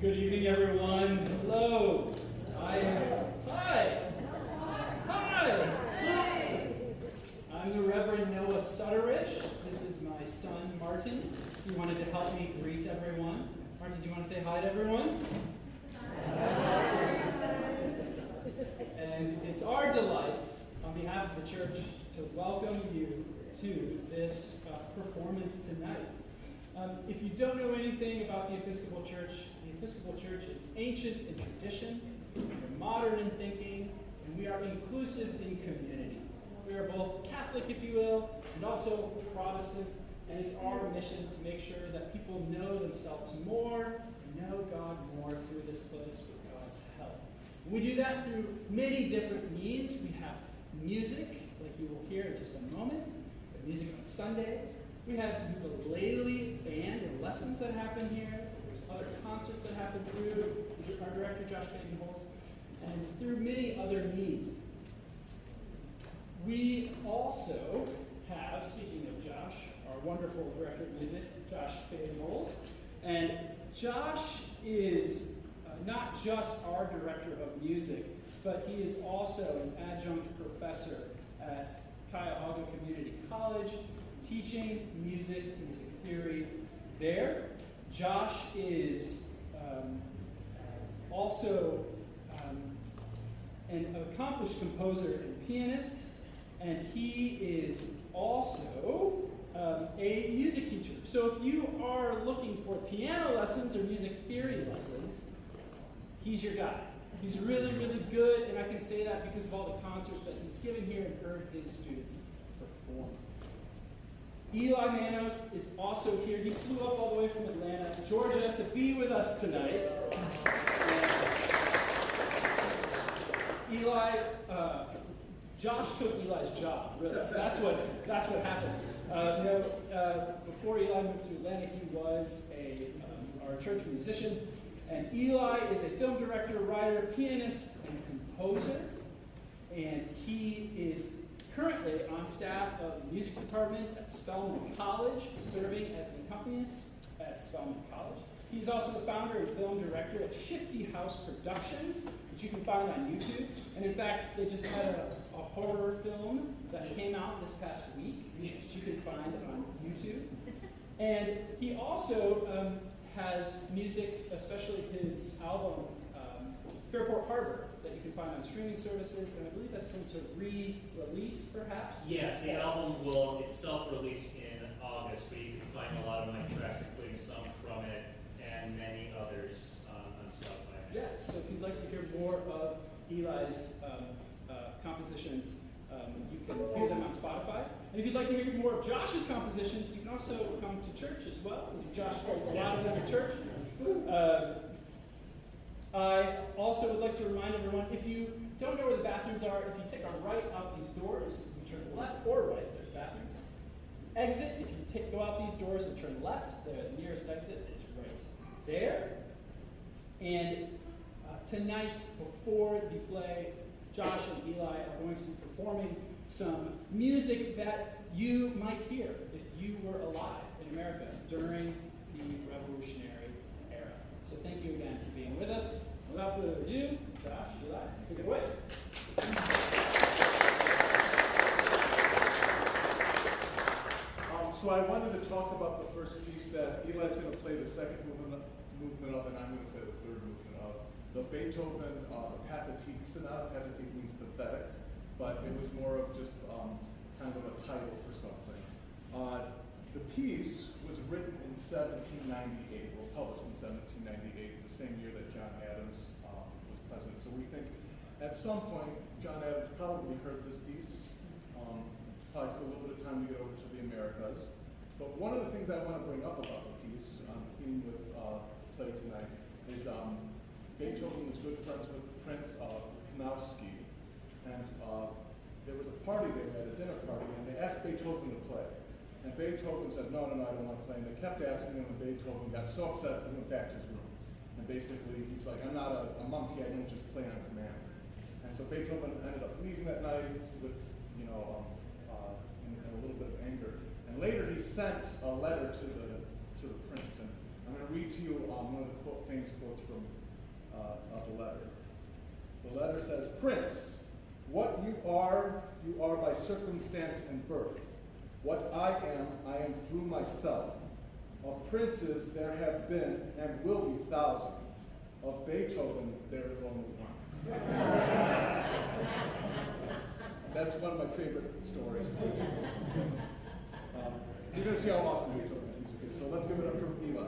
Good evening, everyone. Hello. Hi. I'm the Reverend Noah Sutterish. This is my son, Martin. He wanted to help me greet everyone. Martin, do you want to say hi to everyone? And it's our delight, on behalf of the church, to welcome you to this performance tonight. If you don't know anything about the Episcopal Church is ancient in tradition, we're modern in thinking, and we are inclusive in community. We are both Catholic, if you will, and also Protestant, and it's our mission to make sure that people know themselves more, and know God more through this place with God's help. We do that through many different means. We have music, like you will hear in just a moment. We have music on Sundays. We have ukulele band and lessons that happen here. There's other concerts that happen through our director, Josh Badenholz, and through many other means. We also have, speaking of Josh, our wonderful director of music, Josh Badenholz. And Josh is not just our director of music, but he is also an adjunct professor at Cuyahoga Community College, teaching music theory there. Josh is also an accomplished composer and pianist, and he is also a music teacher. So if you are looking for piano lessons or music theory lessons, he's your guy. He's really, really good, and I can say that because of all the concerts that he's given here and heard his students perform. Eli Manos is also here. He flew up all the way from Atlanta, Georgia, to be with us tonight. Josh took Eli's job, really. That's what happened. Before Eli moved to Atlanta, he was our church musician. And Eli is a film director, writer, pianist, and composer. And he is currently on staff of the music department at Spelman College, serving as an accompanist at Spelman College. He's also the founder and film director at Shifty House Productions, which you can find on YouTube. And in fact, they just had a horror film that came out this past week, which you can find on YouTube. And he also has music, especially his album, Fairport Harbor, that you can find on streaming services, and I believe that's going to re-release, perhaps? Yes, the album will itself release in August, where you can find a lot of my tracks, including some from it, and many others on Spotify. Yes, so if you'd like to hear more of Eli's compositions, you can hear them on Spotify. And if you'd like to hear more of Josh's compositions, you can also come to church as well. Josh plays a lot of them at church. I also would like to remind everyone, if you don't know where the bathrooms are, if you take a right out these doors, you turn left or right, there's bathrooms. Exit, if you go out these doors and turn left, the nearest exit is right there. And tonight, before the play, Josh and Eli are going to be performing some music that you might hear if you were alive in America during the Revolutionary era. So thank you again for being with us. Without further ado, Josh, Eli, take it away. So I wanted to talk about the first piece that Eli's going to play the second movement of, and I'm going to play the third movement of. The Beethoven Pathetique Sonata. Pathetique means pathetic, but it was more of just kind of a title for something. The piece was written in 1798, or published in 1798, the same year that John Adams was president. So we think at some point John Adams probably heard this piece. Probably took a little bit of time to get over to the Americas. But one of the things I want to bring up about the piece, on the theme with play tonight, is Beethoven was good friends with Prince Kanowski, and there was a party they had, a dinner party, and they asked Beethoven to play. And Beethoven said, no, I don't want to play. And they kept asking him, and Beethoven got so upset that he went back to his room. And basically, he's like, I'm not a monkey, I don't just play on command. And so Beethoven ended up leaving that night with, in a little bit of anger. And later he sent a letter to the prince, and I'm going to read to you one of the famous quotes from the letter. The letter says, "Prince, what you are by circumstance and birth. What I am through myself. Of princes there have been and will be thousands. Of Beethoven there is only one." That's one of my favorite stories. You're going to see how awesome Beethoven's music is. So let's give it up for Eli.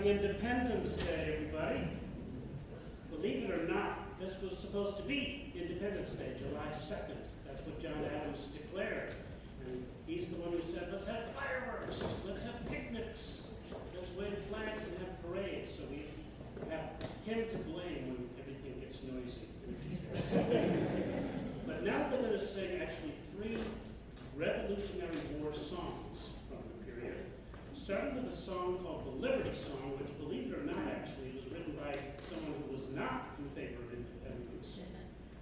Independence Day, everybody. Believe it or not, this was supposed to be Independence Day, July 2nd. That's what John Adams declared. And he's the one who said, let's have fireworks, let's have picnics, let's wave flags and have parades. So we have him to blame when everything gets noisy. But now we're going to sing actually 3 Revolutionary War songs from the period. Starting with a song called the Liberty Song, which, believe it or not, actually was written by someone who was not in favor of independence,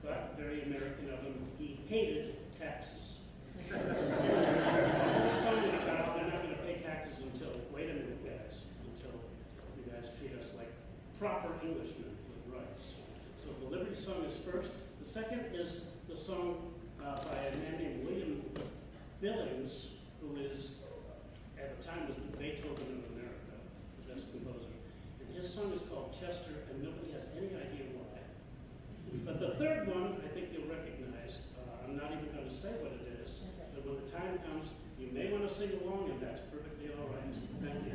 but very American of him. He hated taxes. The song is about they're not going to pay taxes until, wait a minute, guys, until you guys treat us like proper Englishmen with rights. So the Liberty Song is first. The second is the song by a man named William Billings, who is at the time was the Beethoven of America, the best composer. And his song is called Chester, and nobody has any idea why. But the third one, I think you'll recognize. I'm not even going to say what it is, but when the time comes, you may want to sing along, and that's perfectly all right. Thank you.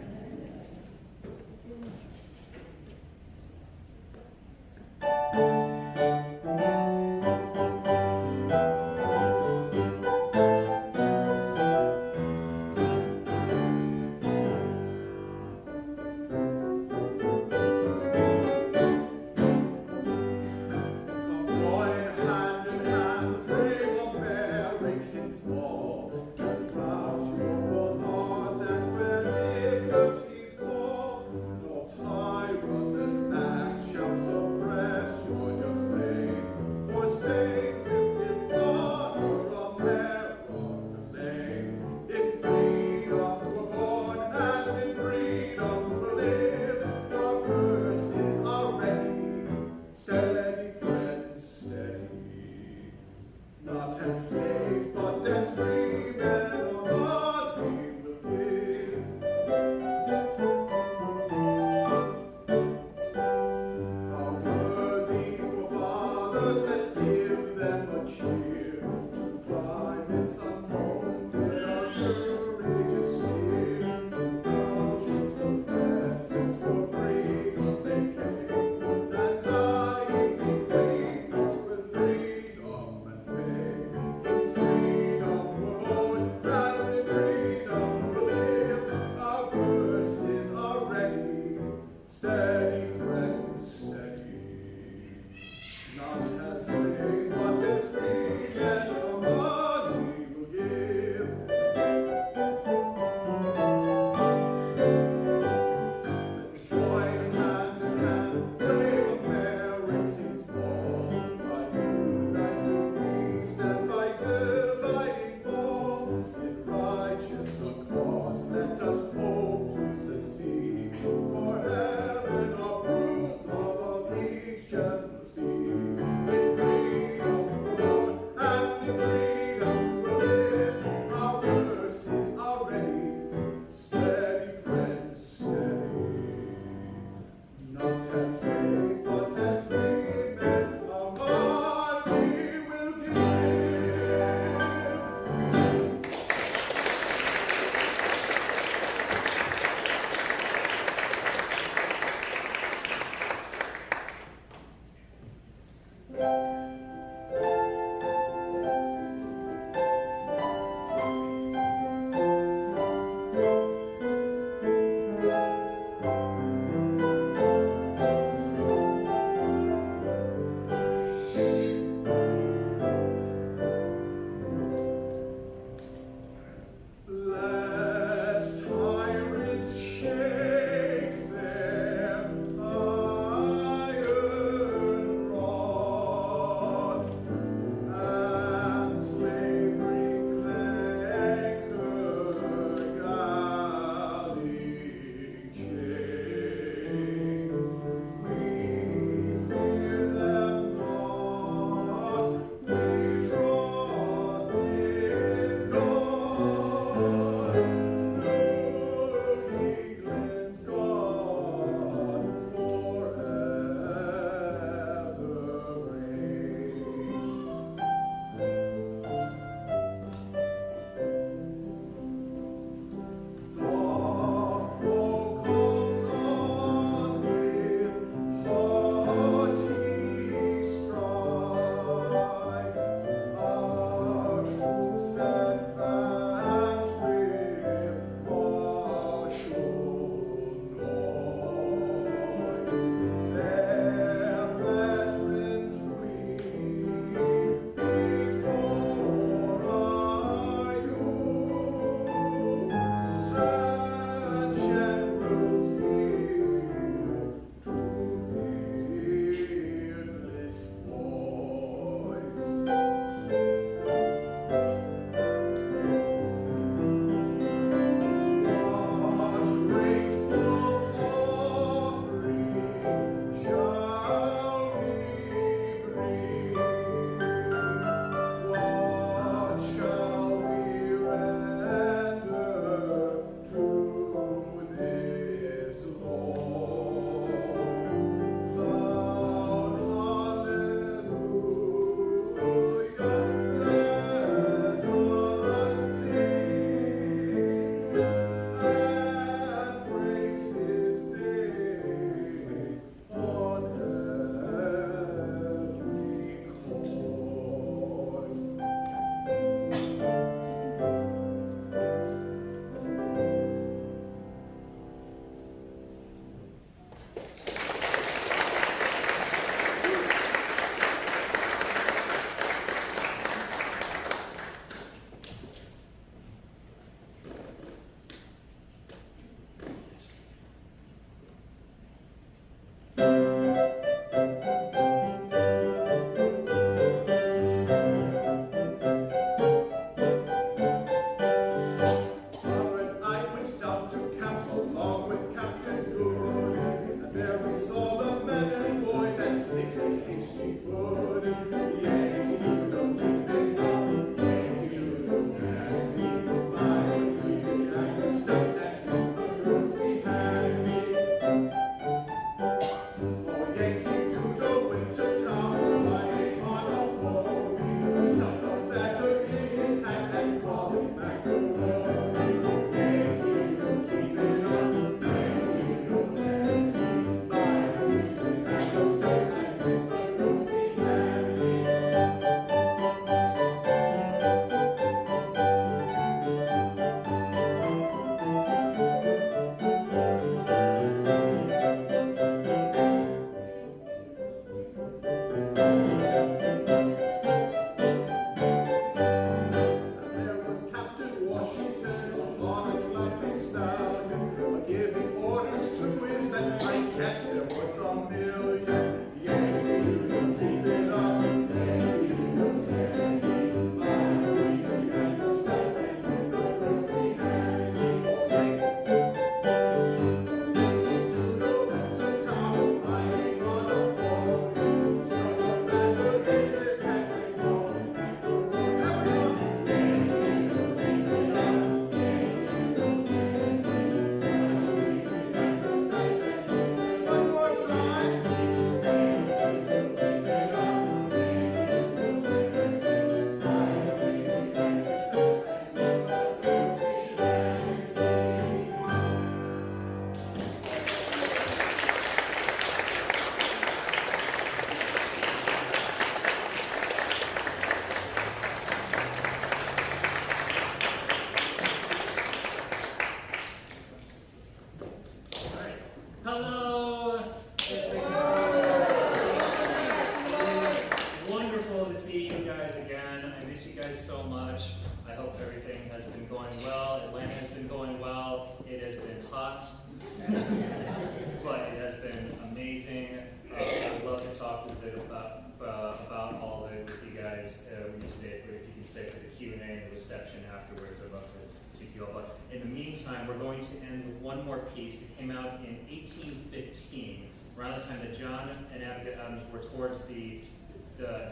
Q&A and the reception afterwards. I'd love to speak to you all. But in the meantime, we're going to end with one more piece that came out in 1815, around the time that John and Abigail Adams were towards the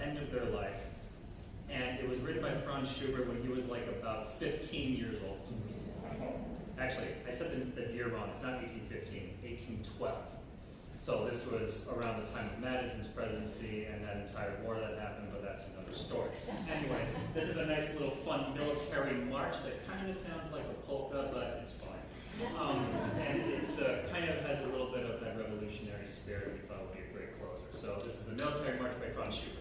end of their life. And it was written by Franz Schubert when he was like about 15 years old. Actually, I said the year wrong. It's not 1815, 1812. So this was around the time of Madison's presidency and that entire war that happened, but that's another story. Anyways, this is a nice little fun military march that kind of sounds like a polka, but it's fine. And it's kind of has a little bit of that revolutionary spirit we thought would be a great closer. So this is the military march by Franz Schubert.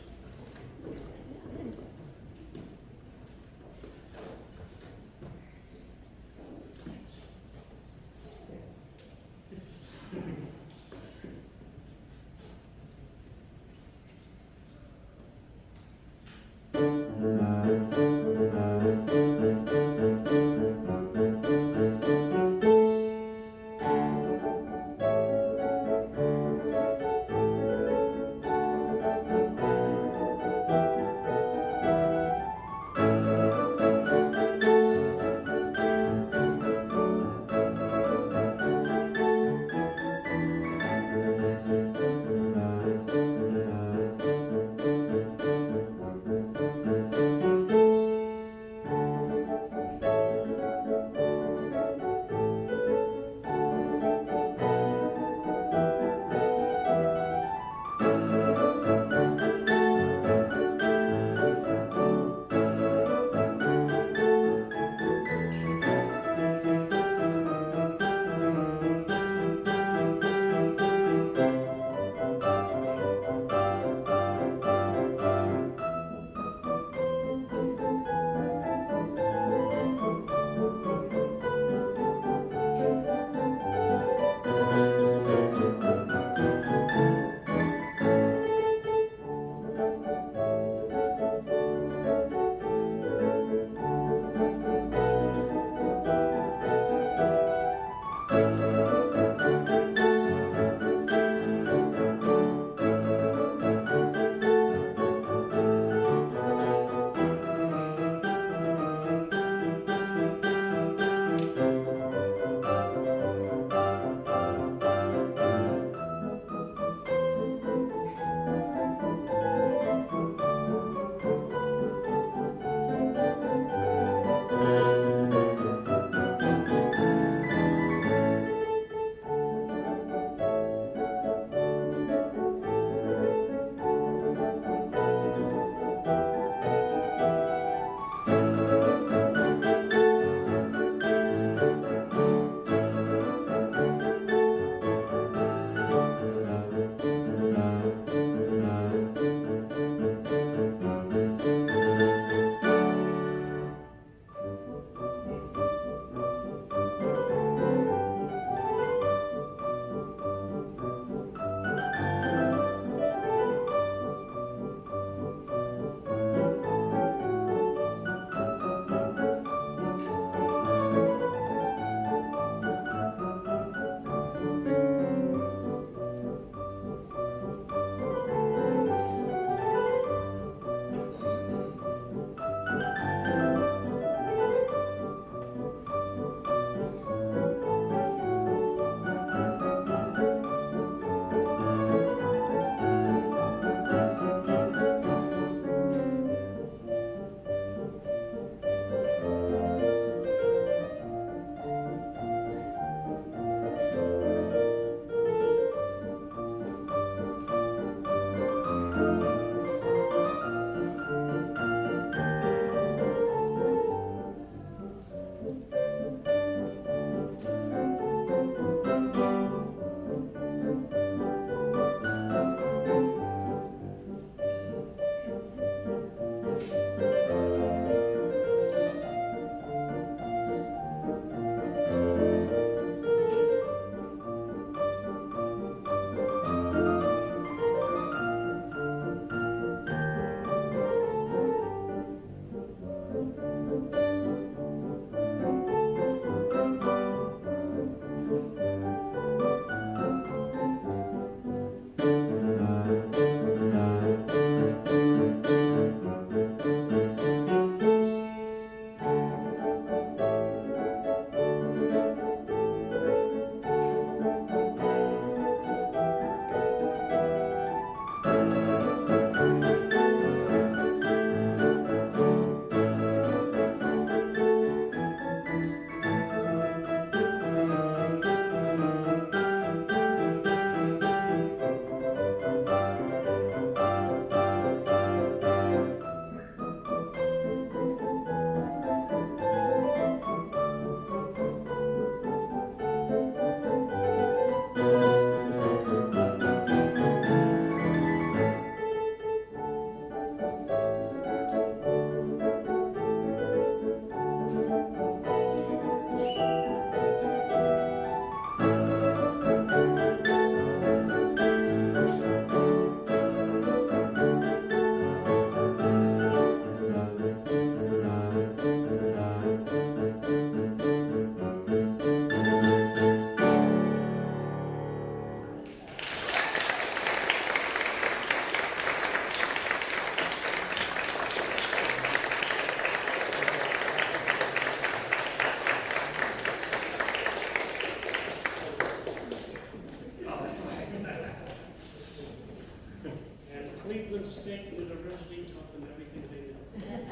Cleveland State University taught them everything they know.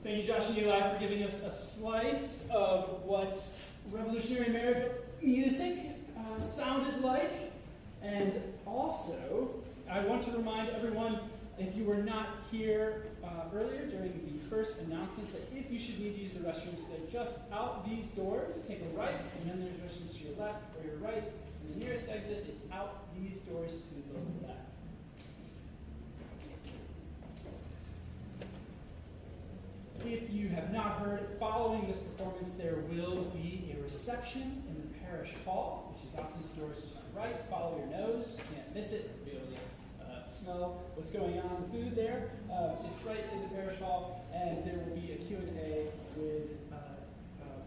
Thank you, Josh and Eli, for giving us a slice of what Revolutionary American music sounded like. And also, I want to remind everyone, if you were not here earlier during the first announcements, that if you should need to use the restrooms, they're just out these doors. Take a right, and then there's restrooms to your left or your right. And the nearest exit is out these doors to the left. If you have not heard, following this performance, there will be a reception in the parish hall, which is out these doors to my right. Follow your nose, you can't miss it. You'll be able to smell what's going on in the food there. It's right in the parish hall, and there will be a Q&A with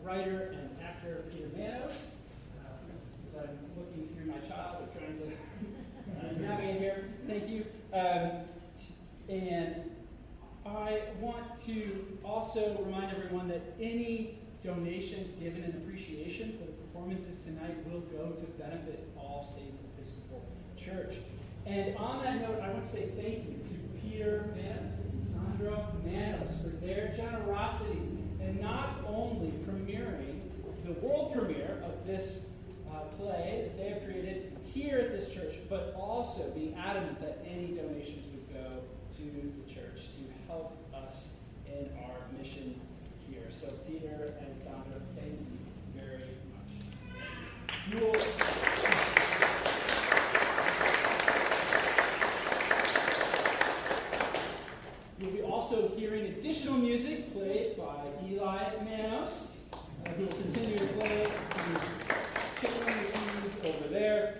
writer and actor Peter Manos. As I'm looking through my child, I'm trying to navigate here. Thank you. And I want to also remind everyone that any donations given in appreciation for the performances tonight will go to benefit All Saints Episcopal Church. And on that note, I want to say thank you to Peter Manos and Sandra Manos for their generosity in not only premiering the world premiere of this play that they have created here at this church, but also being adamant that any donations would go to the church to help us in our mission here. So Peter and Sandra, thank you very much. You'll be also hearing additional music played by Eli Manos. He'll continue to play tickling the keys over there.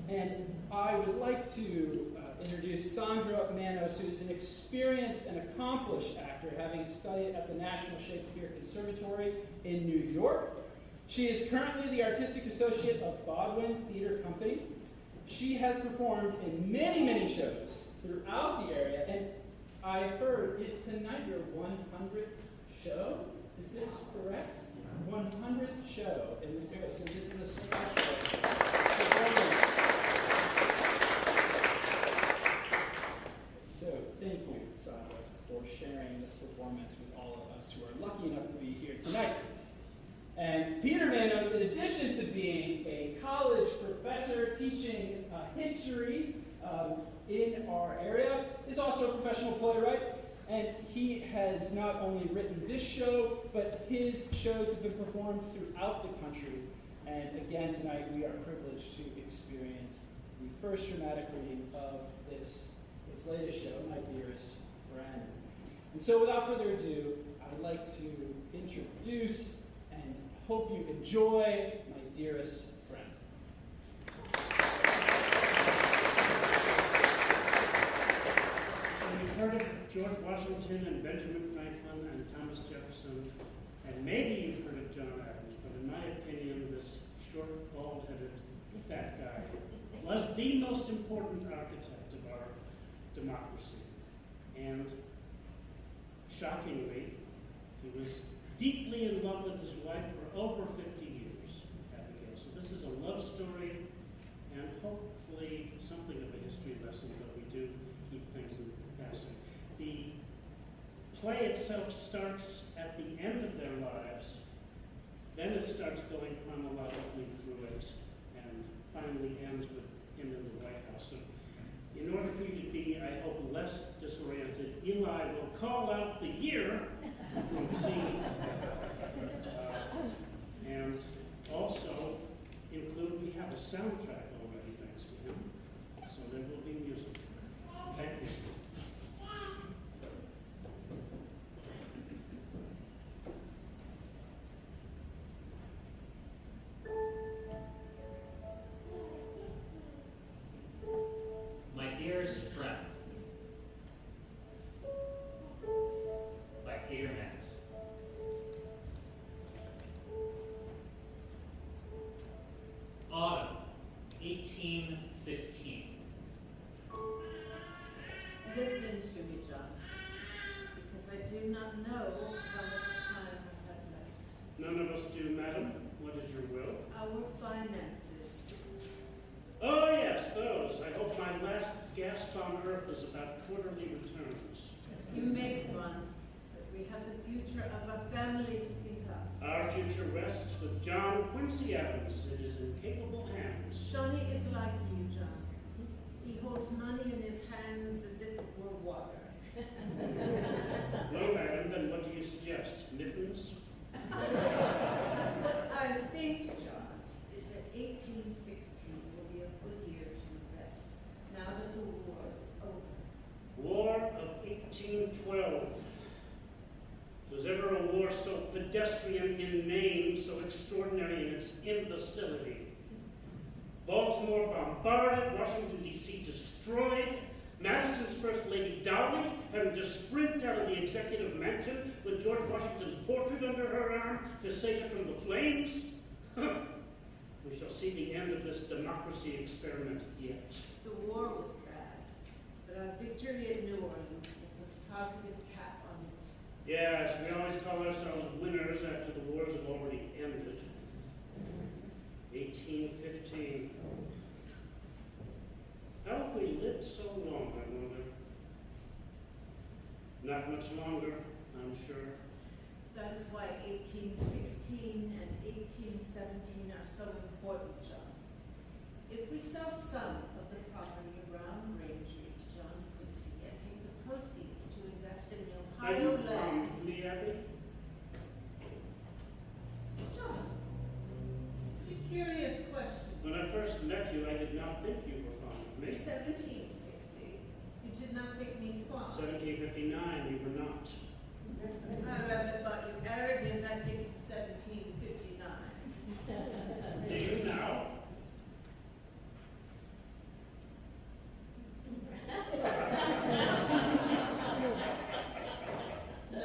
And I would like to introduce Sandra Manos, who is an experienced and accomplished actor, having studied at the National Shakespeare Conservatory in New York. She is currently the artistic associate of Bodwin Theater Company. She has performed in many, many shows throughout the area, and I heard, is tonight your 100th show? Is this correct? 100th show in this area, so this is a special performance. So thank you, Sandra, for sharing this performance with all of us who are lucky enough to be here tonight. And Peter Manos, in addition to being a college professor teaching history in our area, is also a professional playwright. And he has not only written this show, but his shows have been performed throughout the country. And again, tonight we are privileged to experience the first dramatic reading of his latest show, My Dearest Friend. And so without further ado, I would like to introduce and hope you enjoy My Dearest Friend. So you've heard of George Washington and Benjamin Franklin and Thomas Jefferson, and maybe you've heard of John Adams, but in my opinion, this short, bald-headed, fat guy was the most important architect of our democracy. And shockingly, he was deeply in love with his wife for over 50 years, Abigail. So this is a love story and hopefully something of a history lesson, but we do keep things in passing. The play itself starts at the end of their lives, then it starts going chronologically through it, and finally ends with him in the White House. So in order for you to be, I hope, less disoriented, Eli will call out the year from the scene. And also include, we have a soundtrack already, thanks to him, so there will be music. Thank you. My Dearest Friend by Peter Manos. Autumn, 1815. Listen to me, John, because I do not know how much time I have left. None of us do, madam. What is your will? Our finances. Oh, yes, those. I hope my last gasp on earth is about quarterly returns. You make one, but we have the future of our family to think of. Our future rests with John Quincy Adams. It is in capable hands. Johnny is like you, John. He holds money in his hands as if it were water. Well, madam, then what do you suggest? Mittens? What I think, John, is that 1816 will be a good year to invest, now that the war is over. War of 1812. Was ever a war so pedestrian in name, so extraordinary in its imbecility? Baltimore bombarded, Washington, D.C. destroyed, Madison's First Lady Dowling having to sprint out of the executive mansion with George Washington's portrait under her arm to save it from the flames. We shall see the end of this democracy experiment yet. The war was bad, but our victory at New Orleans will put a positive cap on it. Yes, we always call ourselves winners after the wars have already ended. 1815. How have we lived so long, I wonder? Not much longer, I'm sure. That is why 1816 and 1817 are so important, John. If we sell some of the property around Raintree to John Quincy and take the proceeds to invest in the Are you Ohio fond land. of me, Abby? John, a curious question. When I first met you, I did not think you were fond of me. 1760. You did not think me fond. 1759, you were not. I rather thought you arrogant. I think 1759. Do you now? No.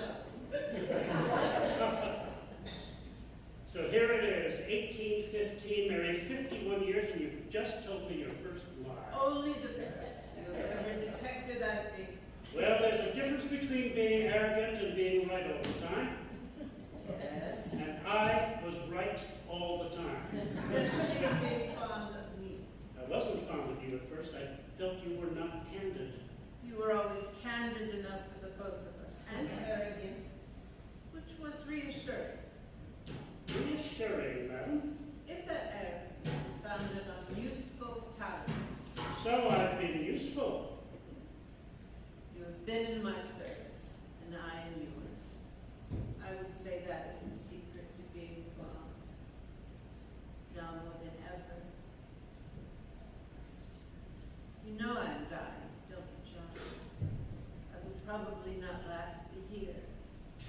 So here it is, 1815, married 51 years, and you've just told me your first lie. Only the best you have ever detected, I think. Well, there's a difference between being arrogant and being right all the time. Yes. And I was right all the time. Especially being fond of me. I wasn't fond of you at first. I felt you were not candid. You were always candid enough for the both of us, and arrogant, which was reassuring. Reassuring, madam. If that arrogance is founded on useful talents, So I've been useful. you have been in my service, and I in yours. I would say that is the secret to being fond, now more than ever. You know I'm dying, don't you, John? I will probably not last a year.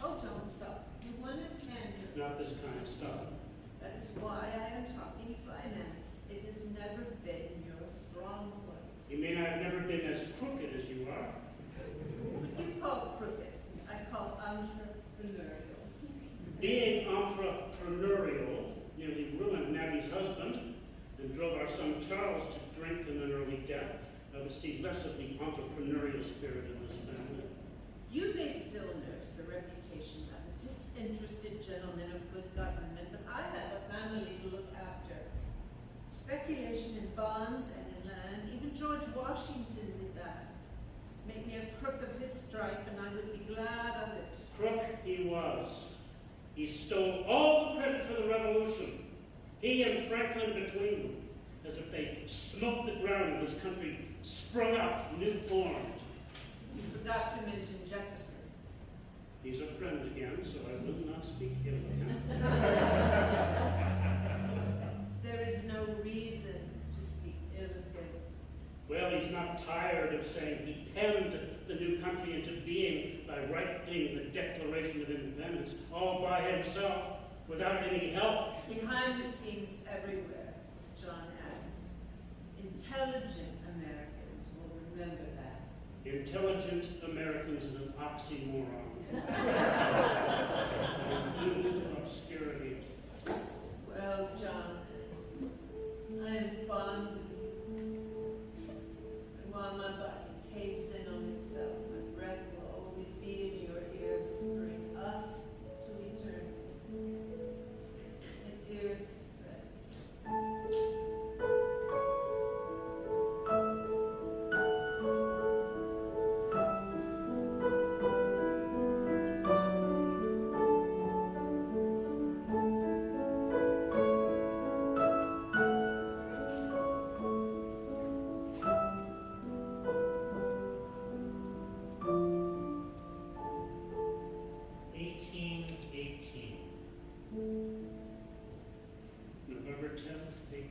Oh, don't stop. You wanted candor. Not this kind of stuff. That is why I am talking finance. It has never been your strong point. You mean I've never been as crooked as you are? What you call crooked, I call entrepreneurial. Being entrepreneurial nearly ruined Maggie's husband and drove our son Charles to drink and an early death. I would see less of the entrepreneurial spirit in this family. You may still nurse the reputation of a disinterested gentleman of good government, but I have a family to look after. Speculation in bonds and in land, even George Washington did that. Make me a crook of his stripe, and I would be glad of it. Crook he was. He stole all the credit for the revolution. He and Franklin between them, as if they smoked the ground and this country sprung up, new formed. You forgot to mention Jefferson. He's a friend again, so I will not speak ill of him. There is no reason to speak ill of him. Well, he's not tired of saying he penned the new country into being by writing the Declaration of Independence all by himself, without any help. Behind the scenes everywhere was John Adams. Intelligent Americans will remember that. Intelligent Americans is an oxymoron. Doomed to obscurity. Well, John, I am fond of you. And while my body caves in on itself, my breath will always be in your ear, whispering us to eternity.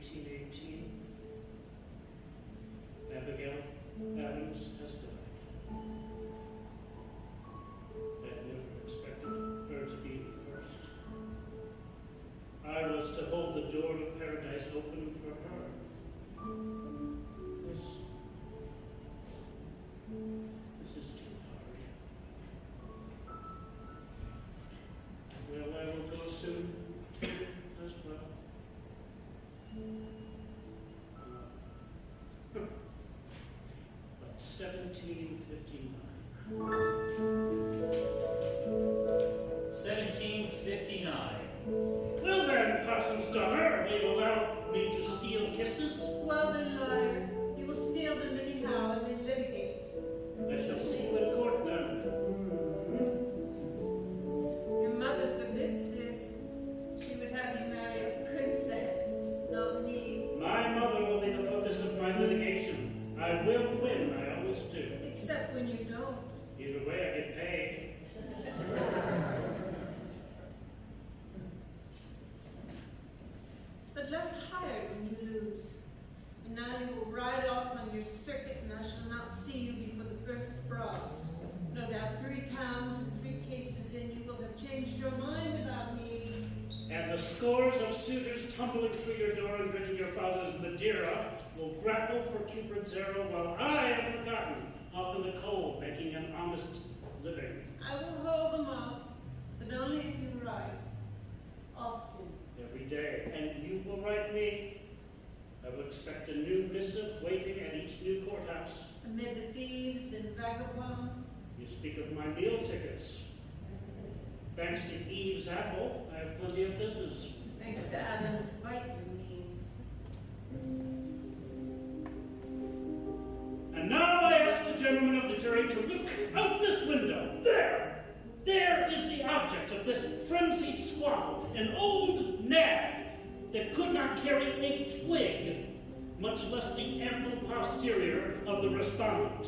1818, Abigail Adams has died. I had never expected her to be the first. I was to hold the door of paradise open for her. This is too hard. Well, I will go soon, too, as well. But 1759. 1759. Well then, Parson's daughter, will you allow me to steal kisses? Well then, lawyer, you will steal them anyhow and then litigate. I shall see you in court then. Your mother forbids this. She would have you marry a princess, not me. My mother will be the focus of my litigation. I will win, I always do. Except when you don't. Either way, I get paid. But less hired when you lose. And now you will ride off on your circuit, and I shall not see you before the first frost. No doubt 3 towns and 3 cases in, you will have changed your mind about me. And the scores of suitors tumbling through your door and drinking your father's Madeira will grapple for Cupid's arrow while I am forgotten, off in the cold, making an honest living. I will hold them off, but only if you write. Often. Every day. And you will write me. I will expect a new missive waiting at each new courthouse. Amid the thieves and vagabonds. You speak of my meal tickets. Thanks to Eve's apple, I have plenty of business. Thanks to Adam's fight, you mean. And now I ask the gentlemen of the jury to look out this window. There! There is the object of this frenzied squabble, an old nag that could not carry a twig, much less the ample posterior of the respondent.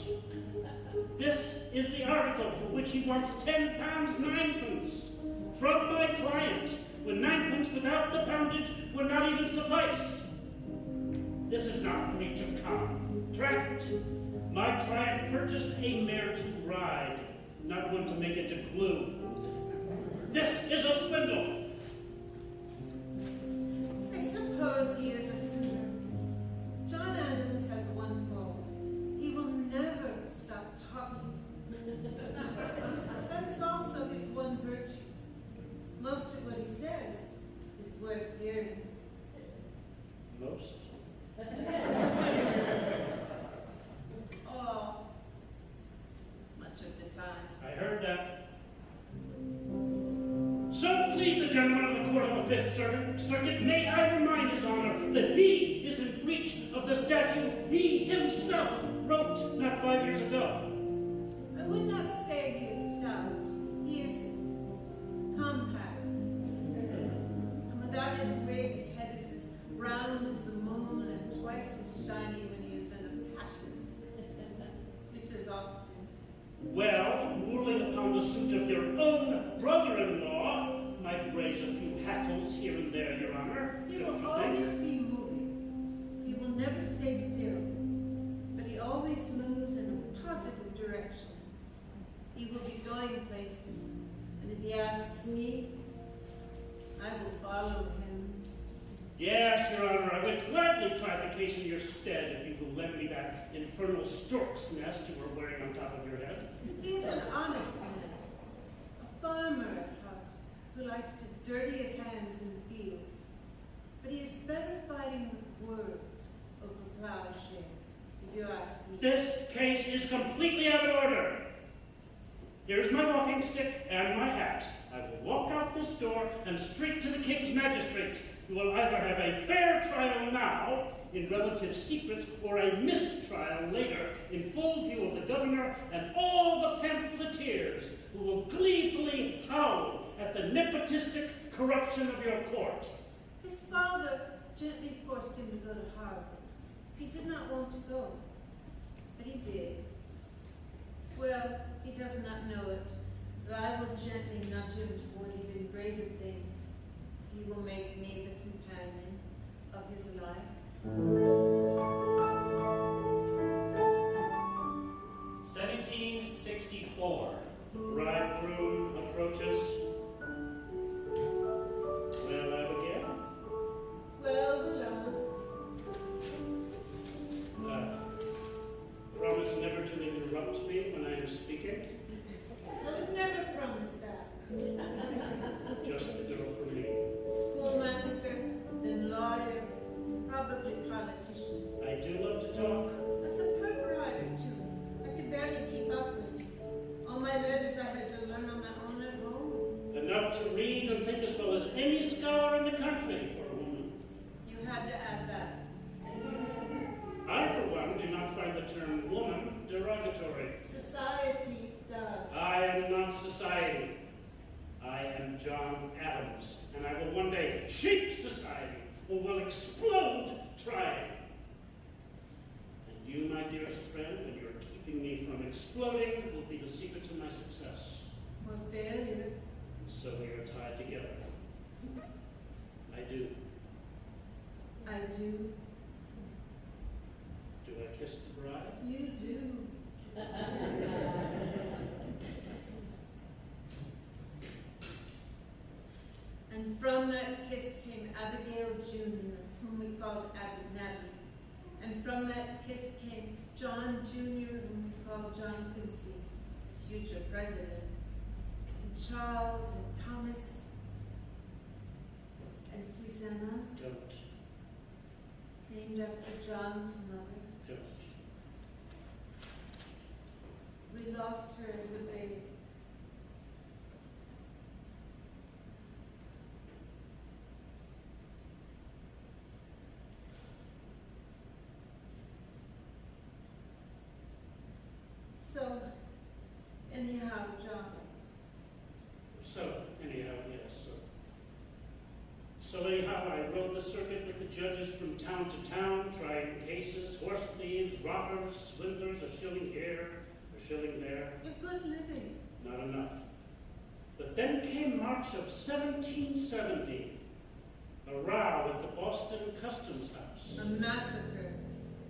This is the article for which he wants £10 9pence from my client, when 9pence without the poundage would not even suffice. This is not breach of contract. My client purchased a mare to ride, not one to make it to glue. This is a swindle. I suppose he is a suitor. John Adams has one fault. He will never stop talking. That is also his one virtue. Most of what he says is worth hearing. Most? Oh, much of the time. I heard that. So please the gentlemen of the Court of the Fifth Circuit, may I remind His Honor that he is in breach of the statute he himself wrote not 5 years ago. I would not say he is stout. He is compact. And without his wig, his head is as round as the moon and twice as shiny when he is in a passion, which is often. Well, ruling upon the suit of your own brother-in-law might raise a few hackles here and there, Your Honor. He Don't will you always think? be moving. He will never stay still. But he always moves in a positive direction. He will be going places. And if he asks me, I will follow him. Yes, Your Honor, I would gladly try the case in your stead if you will lend me that infernal stork's nest you were wearing on top of your head. He is an honest man, a farmer at heart, who likes to dirty his hands in the fields. But he is better fighting with words over plowshares, if you ask me. This case is completely out of order. Here's my walking stick and my hat. I will walk out this door and straight to the King's Magistrate. You will either have a fair trial now, in relative secret, or a mistrial later, in full view of the governor and all the pamphleteers who will gleefully howl at the nepotistic corruption of your court. His father gently forced him to go to Harvard. He did not want to go, but he did. Well, he does not know it, but I will gently nudge him toward even greater things. He will make me the companion, of his life. 1764. Bridegroom approaches. Well, Abigail? Well, John, Promise never to interrupt me when I am speaking. I would never promise that. Just the girl for me. Schoolmaster, then lawyer, probably politician. I do love to talk. A superb writer, too. I could barely keep up with him. All my letters I had to learn on my own at home. Enough to read and think as well as any scholar in the country for a woman. You had to add that. I, for one, do not find the term woman derogatory. Society does. I am not society. I am John Adams, and I will one day shake society, or will explode trying. And you, my dearest friend, when you are keeping me from exploding, will be the secret to my success. Or failure. And so we are tied together. I do. I do. Do I kiss the bride? You do. And from that kiss came Abigail Jr., whom we called Abby. And from that kiss came John Jr., whom we called John Quincy, future president. And Charles and Thomas and Susanna, Don't. named after John's mother. Don't. We lost her as a babe. So, anyhow, John, So, anyhow, yes. So anyhow, I rode the circuit with the judges from town to town, trying cases, horse thieves, robbers, swindlers, a shilling here, a shilling there. a good living. Not enough. But then came March of 1770, a row at the Boston Customs House. A massacre,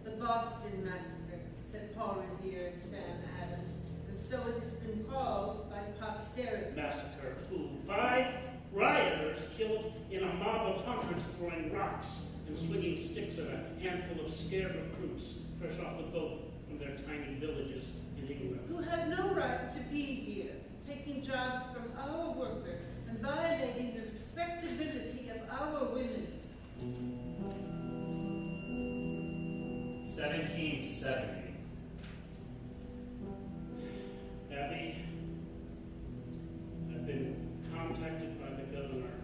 the Boston Massacre, said Paul Revere and Sam Adams, and so it has been called by posterity. Massacre, who 5 rioters killed in a mob of hundreds throwing rocks and swinging sticks at a handful of scared recruits fresh off the boat from their tiny villages in England. Who had no right to be here, taking jobs from our workers and violating the respectability of our women. 1770. Abby, I've been contacted by the governor.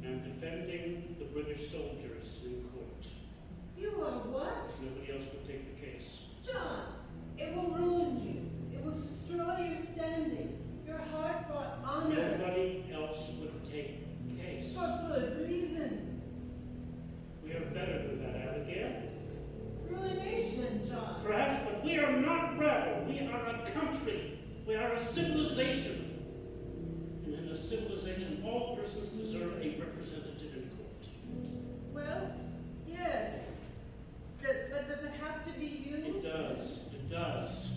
I'm defending the British soldiers in court. You are what? Nobody else will take the case. John, it will ruin you. It will destroy your standing, your hard-fought honor. Nobody else would take the case. For good reason. We are better than that, Abigail. Ruination, John. Perhaps, but we are not rebel. We are a country. We are a civilization. And in a civilization, all persons deserve a representative in court. Well, yes. But does it have to be you? It does. It does.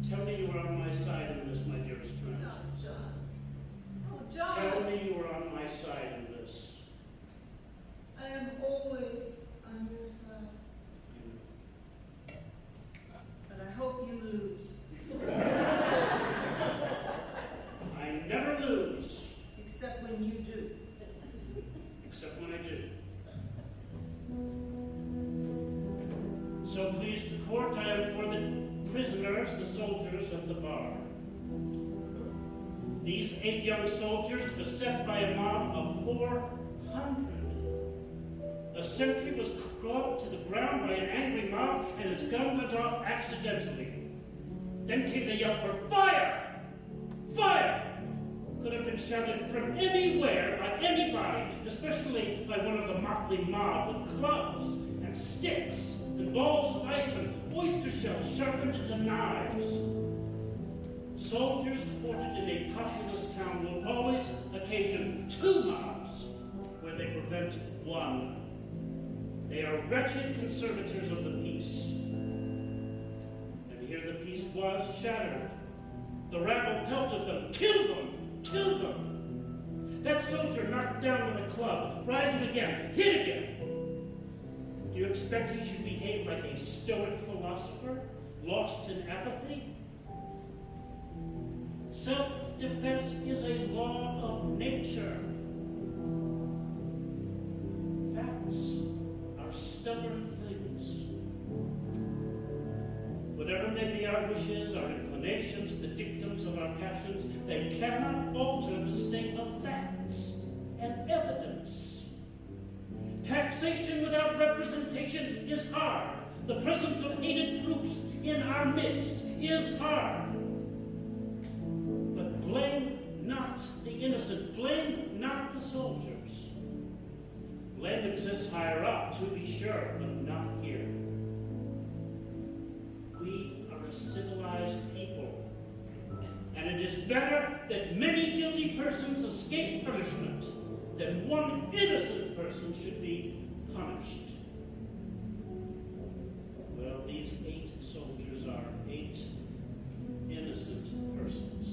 Tell me you are on my side in this, my dearest friend. Oh, John. Oh, John. Tell me you are on my side in this. I am always on your side. But I hope you lose. I never lose, Except when you do. except when I do. So please the court, I am for the prisoners, the soldiers of the bar. These 8 young soldiers, beset by a mob of 400. A sentry was brought to the ground by an angry mob, and his gun went off accidentally. Then came the yell for fire! Fire! Could have been shouted from anywhere by anybody, especially by one of the motley mob with clubs and sticks and balls of ice and oyster shells sharpened into knives. Soldiers quartered in a populous town will always occasion 2 mobs. prevent one. They are wretched conservators of the peace. And here the peace was shattered. The rabble pelted them. Kill them! Kill them! That soldier knocked down with a club, rising again, hit again. Do you expect he should behave like a stoic philosopher, lost in apathy? Self-defense is a law of nature. Facts are stubborn things. Whatever may be our wishes, our inclinations, the dictums of our passions, they cannot alter the state of facts and evidence. Taxation without representation is hard. The presence of hated troops in our midst is hard. But blame not the innocent. Blame not the soldiers. Blame exists higher up, to be sure, but not here. We are a civilized people, and it is better that many guilty persons escape punishment than one innocent person should be punished. Well, these 8 soldiers are 8 innocent persons.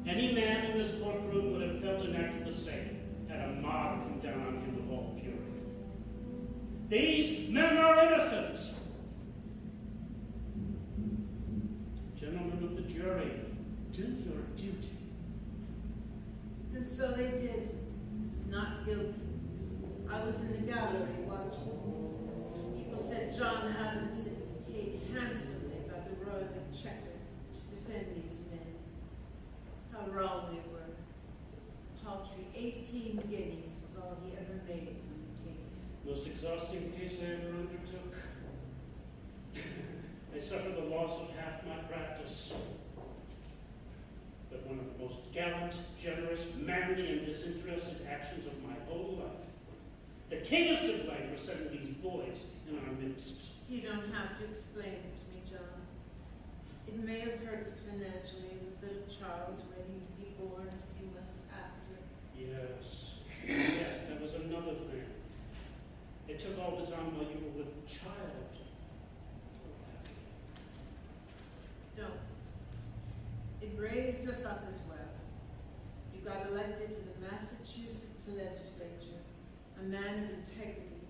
Any man in this courtroom would have felt and acted the same had a mob come down on him with all fury. These men are innocent. Gentlemen of the jury, do your duty. And so they did. Not guilty. I was in the gallery watching. People said John Adams had paid handsomely by the Royal Exchequer to defend these men. How wrong they were. Paltry 18 guineas was all he ever made from the case. Most exhausting case I ever undertook. I suffered the loss of half my practice. But one of the most gallant, generous, manly, and disinterested actions of my whole life. The king is to blame for sending these boys in our midst. You don't have to explain it to me, John. It may have hurt us financially with little Charles waiting to be born a few months after. Yes. Yes, that was another thing. It took all this on while you were with child. No. It raised us up as well. You got elected to the Massachusetts legislature, a man of integrity,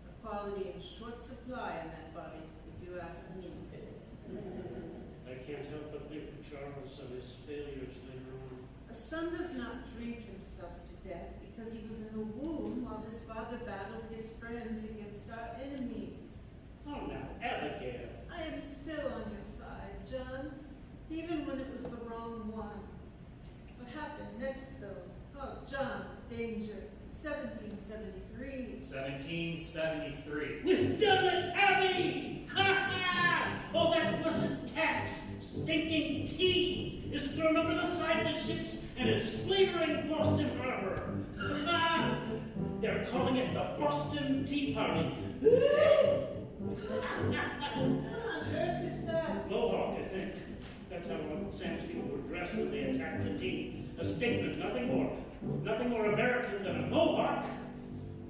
a quality in short supply in that body, if you ask me. I can't help but think of Charles and his failures later on. A son does not drink himself to death because he was in the womb while his father battled his friends against our enemies. Oh, now, Abigail. I am still on your side, John, even when it was the wrong one. What happened next, though? Oh, John, danger. 1773. 1773. We've done it, Abby! Ha ha! Oh, that blessed tax, stinking tea, is thrown over the side of the ships and is flavoring Boston Harbor. Ha ha! They're calling it the Boston Tea Party. What on earth is that? Mohawk, I think. That's how Sam's people were dressed when they attacked the tea. A statement, nothing more. Nothing more American than a Mohawk.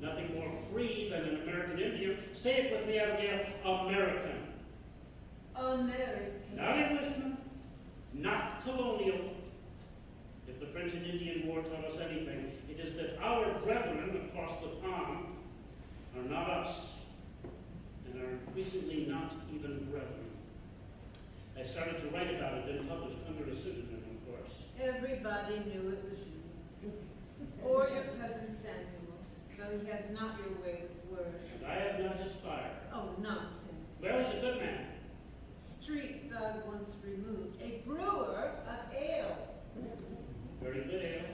Nothing more free than an American Indian. Say it with me, Abigail. American. American. Not Englishman. Not colonial. If the French and Indian War taught us anything, it is that our brethren across the pond are not us, and are increasingly not even brethren. I started to write about it and published under a pseudonym, of course. Everybody knew it was you. Or your cousin Samuel, though he has not your way of words. And I have not his fire. Oh, nonsense. Well, he's a good man. Street thug once removed. A brewer of ale. Very good ale.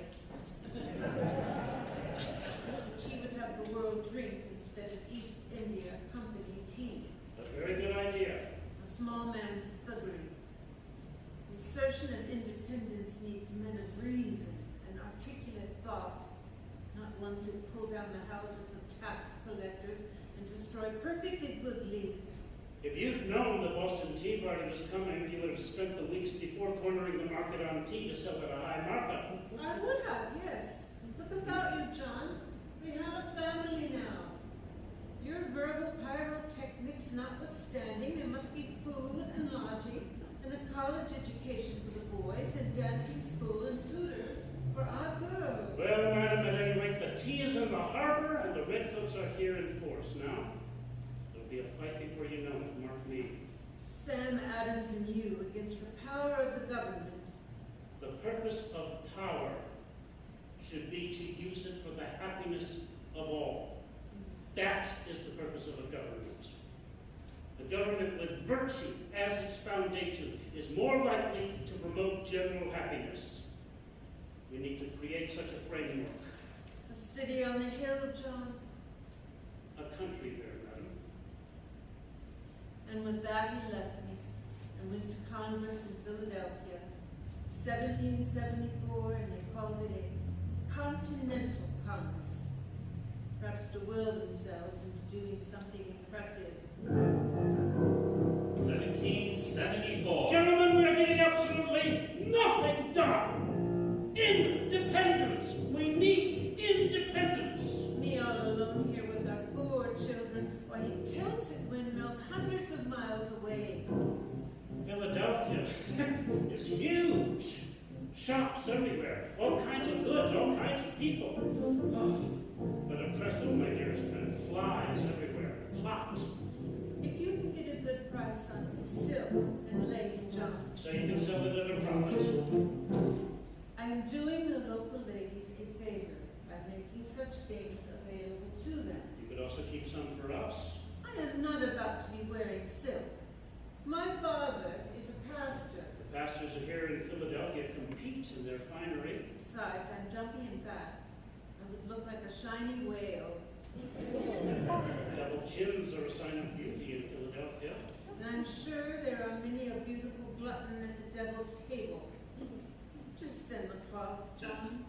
Which he would have the world drink instead of East India Company tea. A very good idea. A small man's thuggery. The assertion of independence needs men of reason and articulate thought, not ones who pull down the houses of tax collectors and destroy perfectly good leaf. If you'd known the Boston Tea Party was coming, you would have spent the weeks before cornering the market on tea to sell at a high markup. I would have, yes, and put Look about you, John. We have a family now. Your verbal pyrotechnics notwithstanding, there must be food and lodging and a college education for the boys and dancing school and tutors for our girl. Well, madam, at any rate, the tea is in the harbor and the redcoats are here in force now. There'll be a fight before you know it, mark me. Sam Adams and you against the power of the government. The purpose of power should be to use it for the happiness of all. That is the purpose of a government. A government with virtue as its foundation is more likely to promote general happiness. We need to create such a framework. A city on the hill, John. A country there, madam. And with that he left me and went to Congress in Philadelphia, 1774, and they called it a Continental Congress, perhaps to will themselves into doing something impressive. 1774. Gentlemen, we are getting absolutely nothing done. Independence. We need independence. Me all alone here with our 4 children, while he tilts at windmills hundreds of miles away. Philadelphia is huge. Shops everywhere. All kinds of goods, all kinds of people. Oh, but oppressive, my dearest friend. Flies everywhere. Hot. If you can get a good price on silk and lace, John. So you can sell it at a profit. I am doing the local ladies a favor by making such things available to them. You could also keep some for us. I am not about to be wearing silk. My father is a pastor. The pastors are here in Philadelphia compete in their finery. Besides, I'm dumpy and fat. I would look like a shiny whale. Double chins are a sign of beauty in Philadelphia. And I'm sure there are many a beautiful glutton at the devil's table. Just send the cloth, John.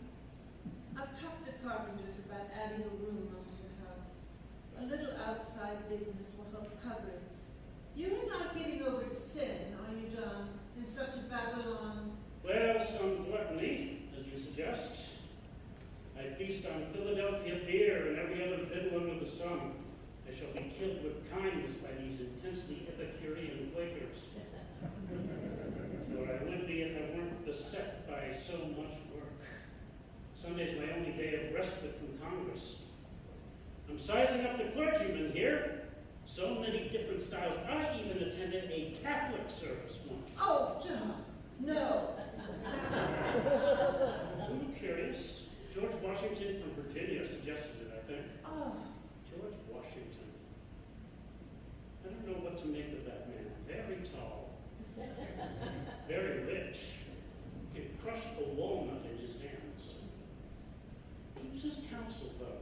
I've talked to carpenters about adding a room onto the house. A little outside business will help cover it. You're not getting over to sin, are you, John, in such a Babylon? Well, some gluttony, as you suggest. I feast on Philadelphia beer and every other victual under the sun. I shall be killed with kindness by these intensely Epicurean Quakers. Or I would be if I weren't beset by so much work. Sunday's my only day of respite from Congress. I'm sizing up the clergymen here. So many different styles. I even attended a Catholic service once. Oh, John, no. I'm curious. George Washington from Virginia suggested it, I think. Oh, George Washington. I don't know what to make of that man. Very tall. Very rich. Could crush a walnut in his hands. Keeps his counsel, though.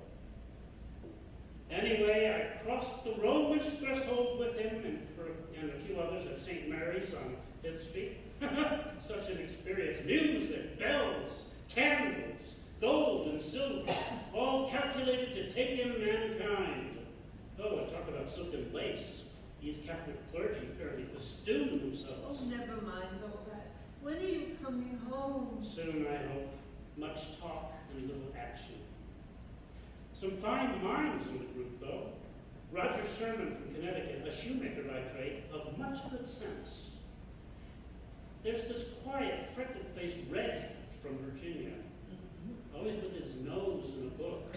Anyway, I crossed the Romish threshold with him and a few others at St. Mary's on 5th Street. Such an experience. Music, bells, candles, gold and silver, all calculated to take in mankind. Oh, and talk about silk and lace. These Catholic clergy fairly festoon themselves. oh, never mind all that. When are you coming home? Soon, I hope. Much talk and little action. Some fine minds in the group, though. Roger Sherman from Connecticut, a shoemaker by trade, of much good sense. There's this quiet, freckled-faced redhead from Virginia, always with his nose in a book.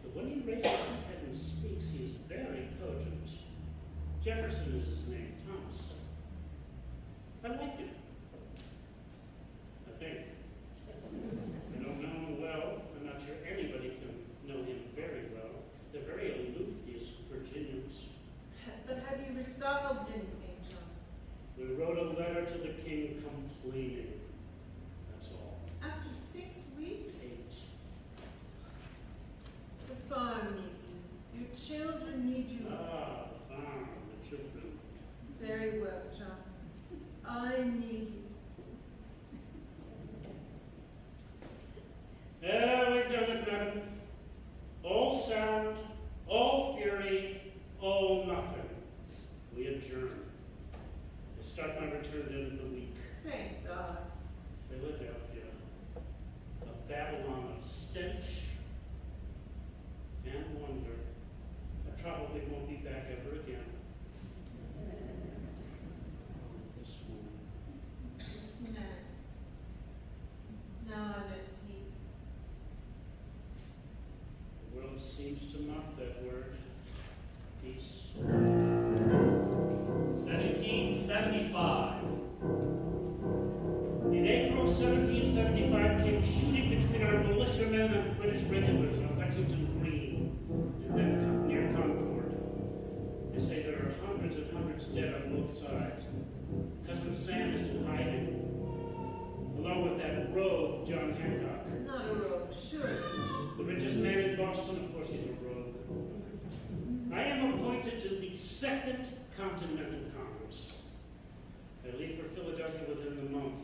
But when he raises his head and speaks, he is very cogent. Jefferson is his name, Thomas. I like him. I think. I don't know him well. I'm not sure anybody can know him very well. They're very aloof, these Virginians. But have you resolved anything, John? We wrote a letter to the king complaining. That's all. After 6 weeks? 8. The farm needs you. Your children need you. Ah, the farm, the children. Very well, John. I need seems to mock that word. Peace. 1775. In April 1775 came shooting between our militiamen and British regulars on Lexington Green, and then near Concord. They say there are hundreds and hundreds dead on both sides. Cousin Sam is in hiding, along with that rogue John Hancock. Not a rogue, sure. The richest man in Boston, of course, he's a rogue. I am appointed to the Second Continental Congress. I leave for Philadelphia within the month.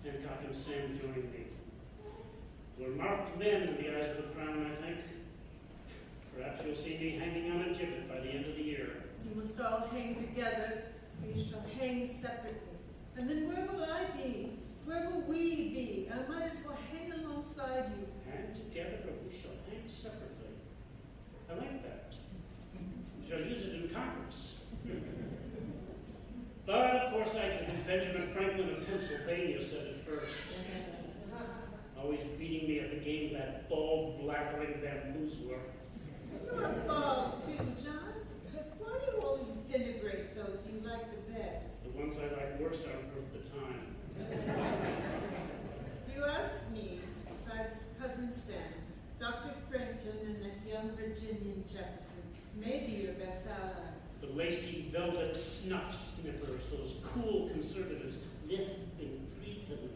Hancock and Sam join me. We're marked men in the eyes of the crown, I think. Perhaps you'll see me hanging on a gibbet by the end of the year. You must all hang together, or you shall hang separately. And then where will I be? Where will we be? I might as well hang alongside you. Hang together, or we shall hang separately. I like that. We shall use it in Congress. But, of course, I didn't. Benjamin Franklin of Pennsylvania said it first. Always beating me at the game, that bald, blabbering bamboozler. You're bald too, John. Why do you always denigrate those you like the best? The ones I like worst aren't worth the time. If you ask me, besides Cousin Sam, Dr. Franklin and that young Virginian Jefferson may be your best allies. The lacy velvet snuff sniffers, those cool conservatives, lisping, breathing,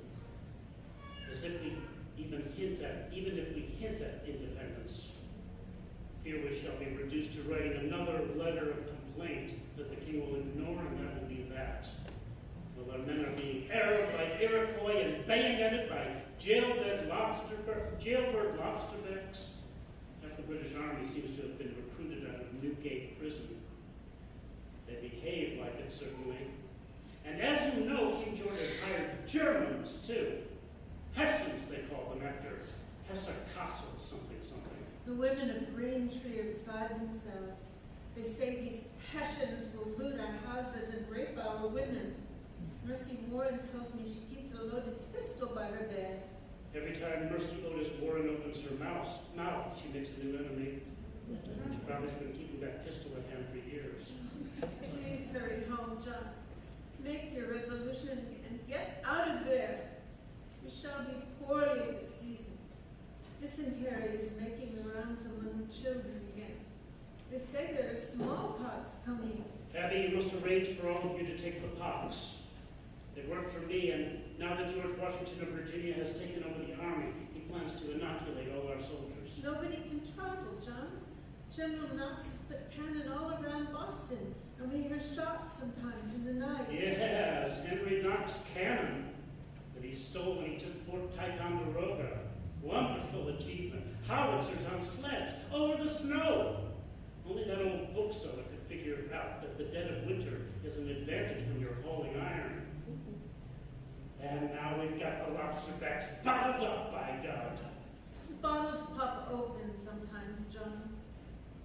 as if we even if we hint at independence. Fear we shall be reduced to writing another letter of complaint that the king will ignore, and that will be that. While our men are being harrowed by Iroquois and bayoneted by jailbird lobsterbacks. Half the British Army seems to have been recruited out of Newgate Prison. They behave like it, certainly. And as you know, King George has hired Germans, too. Hessians, they call them, after Hesse-Kassel, something. The women of Braintree are beside themselves. They say these Hessians will loot our houses and rape our women. Mercy Warren tells me she keeps a loaded pistol by her bed. Every time Mercy Otis Warren opens her mouth, she makes a new enemy. She probably has been keeping that pistol at hand for years. Please hurry home, John. Make your resolution and get out of there. We shall be poorly this season. Dysentery is making the rounds among the children again. They say there is smallpox coming. Abby, you must arrange for all of you to take the pox. It worked for me, and now that George Washington of Virginia has taken over the army, he plans to inoculate all our soldiers. Nobody can travel, John. General Knox has put cannon all around Boston, and we hear shots sometimes in the night. Yes, Henry Knox cannon that he stole when he took Fort Ticonderoga. Wonderful achievement. Howitzers on sleds over the snow. Only that old bookseller could figure out that the dead of winter is an advantage when you're hauling iron. And now we've got the lobsterbacks bottled up, by God. Bottles pop open sometimes, John.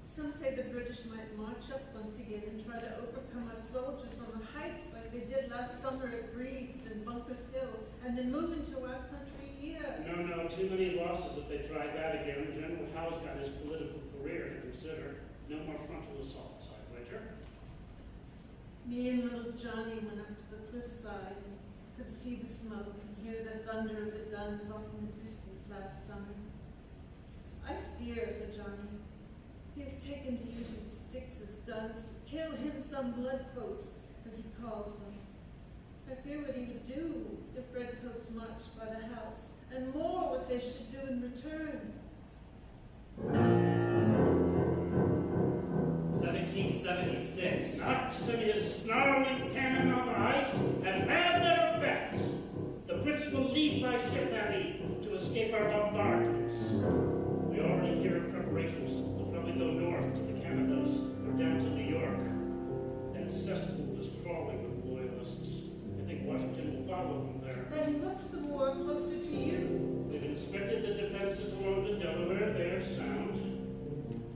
Some say the British might march up once again and try to overcome our soldiers on the heights like they did last summer at Breed's and Bunker's Hill, and then move into our country here. No, too many losses if they try that again. General Howe's got his political career to consider. No more frontal assaults, I wager. Me and little Johnny went up to the cliffside and could see the smoke and hear the thunder of the guns off in the distance last summer. I fear for Johnny. He has taken to using sticks as guns to kill him some bloodcoats, as he calls them. I fear what he would do if redcoats marched by the house, and more what they should do in return. 1776. Knox and his snarling cannon on the heights have had their effect. The Brits will leave by ship, Abby, to escape our bombardments. We already hear of preparations. They'll probably go north to the Canadas or down to New York. That cesspool is crawling with loyalists. I think Washington will follow them there. Then what's the war closer to you? They've inspected the defenses along the Delaware. They're sound.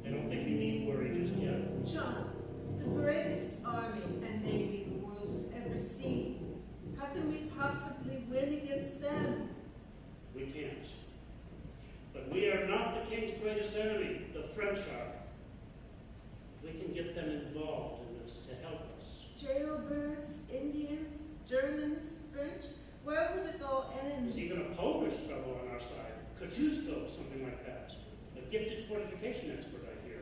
I don't think you need worry just yet. John, the greatest army and navy the world has ever seen. How can we possibly win against them? We can't. But we are not the king's greatest enemy, the French are. If we can get them involved in this to help us. Jailbirds, Indians, Germans, French. Where will this all end? There's even a Polish fellow on our side, Kosciuszko, something like that. A gifted fortification expert, I hear.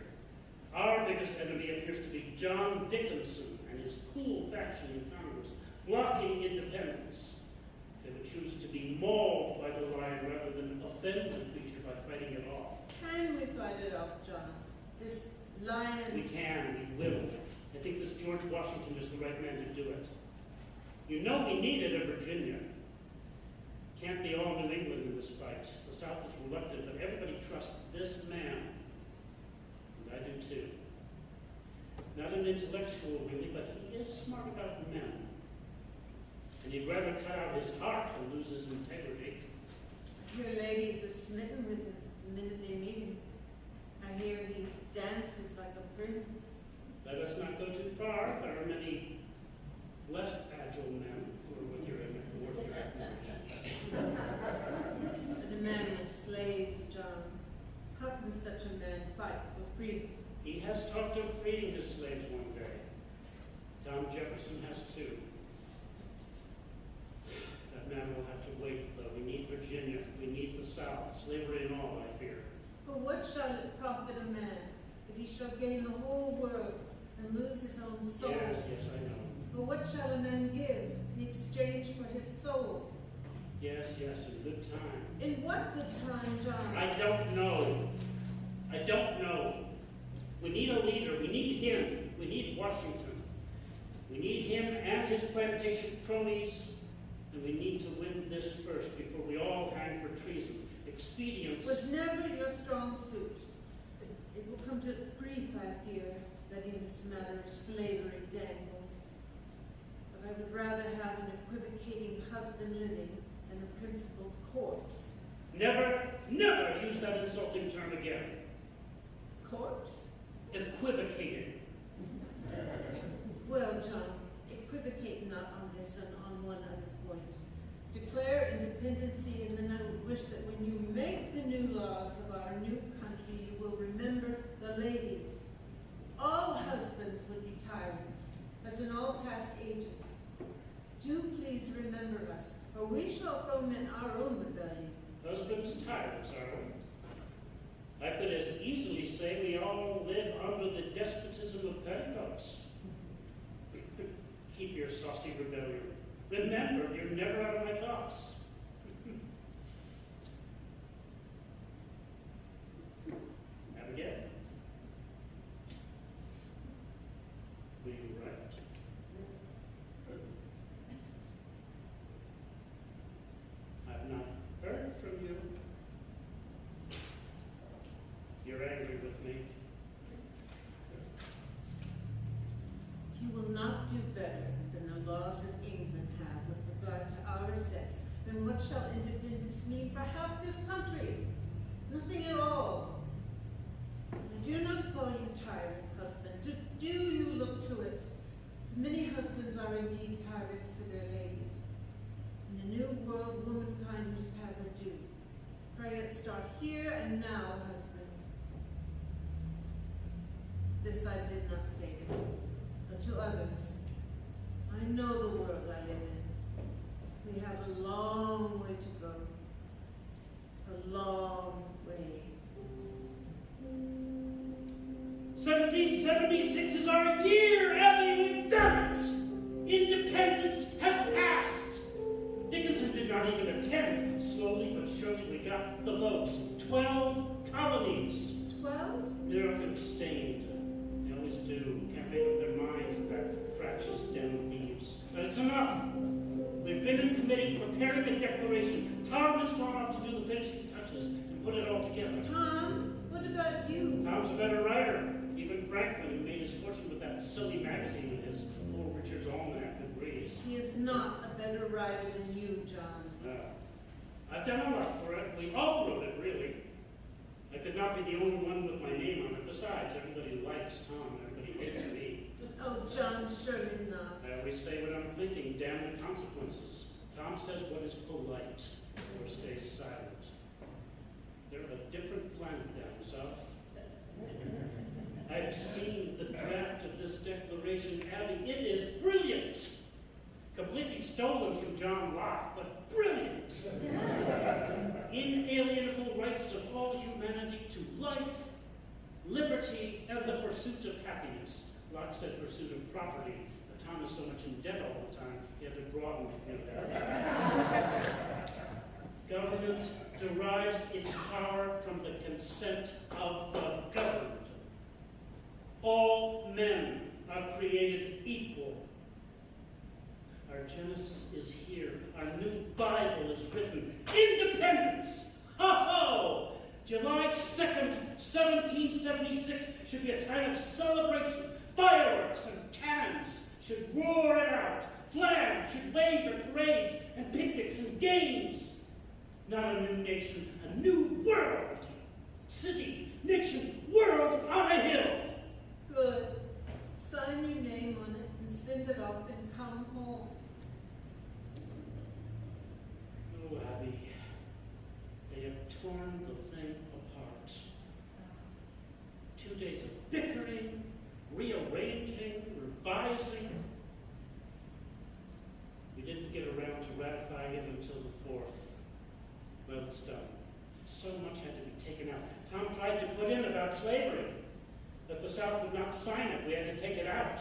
Our biggest enemy appears to be John Dickinson and his cool faction in Congress, blocking independence. They would choose to be mauled by the lion rather than offend the creature by fighting it off. Can we fight it off, John? This lion... We can, we will. I think this George Washington is the right man to do it. You know we needed a Virginia. Can't be all New England in this fight. The South is reluctant, but everybody trusts this man. And I do too. Not an intellectual, really, but he is smart about men. And he'd rather cut out his heart than lose his integrity. Your ladies are smitten with him the minute they meet him. I hear he dances like a prince. Let us not go too far. There are many less agile men who are worth your admiration. And a man with slaves, John. How can such a man fight for freedom? He has talked of freeing his slaves one day. Tom Jefferson has too. That man will have to wait, though. We need Virginia. We need the South. Slavery and all, I fear. For what shall it profit a man if he shall gain the whole world and lose his own soul? Yes, I know. For what shall a man give in exchange for his soul? Yes, in good time. In what good time, John? I don't know. We need a leader. We need him. We need Washington. We need him and his plantation cronies. And we need to win this first before we all hang for treason. Expedience was never your strong suit. It will come to grief, I fear, letting this matter of slavery dangle. But I would rather have an equivocating husband living than a principled corpse. Never use that insulting term again. Corpse? Equivocating. Well, John, equivocate not on this and on one other point. Declare independency, and then I would wish that when you make the new laws of our new country, you will remember the ladies. All husbands would be tyrants, as in all past ages. Do please remember us, or we shall foment our own rebellion. Husbands tyrants, are we? I could as easily say we all live under the despotism of petticoats. Keep your saucy rebellion. Remember, you're never out of my thoughts. Abigail? Will you write? I've not heard from you. You're angry with me. If you will not do better than the laws of England have with regard to our sex, then what shall independence mean for half this country? Nothing at all. I do not call you tyrant, husband. Do you look to it? Many husbands are indeed tyrants to their ladies. In the new world, womankind must have her due. Pray it start here and now, husband. This I did not say to you, but to others. I know the world I live in. We have a long way to go. A long way. 1776 is our year, Abby! We've done it! Independence has passed! Dickinson did not even attend. Slowly but surely we got the votes. 12 colonies. 12? New York abstained. They always do. Can't make up their minds about fractious den of thieves. But it's enough. We've been in committee preparing a declaration. Tom has gone off to do the finishing touches and put it all together. Tom, what about you? Tom's a better writer. Even Franklin, who made his fortune with that silly magazine in his Poor Richard's Almanac, agrees. He is not a better writer than you, John. I've done a lot for it. We all wrote it, really. I could not be the only one with my name on it. Besides, everybody likes Tom. Everybody hates me. Oh, John, surely not. I always say what I'm thinking. Damn the consequences. Tom says what is polite, or stays silent. They're of a different planet down south. to life, liberty, and the pursuit of happiness. Locke said pursuit of property. But Tom is so much in debt all the time, he had to broaden it. Government derives its power from the consent of the governed. All men are created equal. Our Genesis is here. Our new Bible is written. Independence! Ho-ho! July 2nd, 1776 should be a time of celebration. Fireworks and cannons should roar it out. Flags should wave at parades and picnics and games. Not a new nation, a new world. City, nation, world on a hill. Good. Sign your name on it and send it off and come home. Oh, Abby, they have torn the thing apart. 2 days of bickering, rearranging, revising. We didn't get around to ratifying it until the 4th. Well, it's done. So much had to be taken out. Tom tried to put in about slavery, that the South would not sign it. We had to take it out.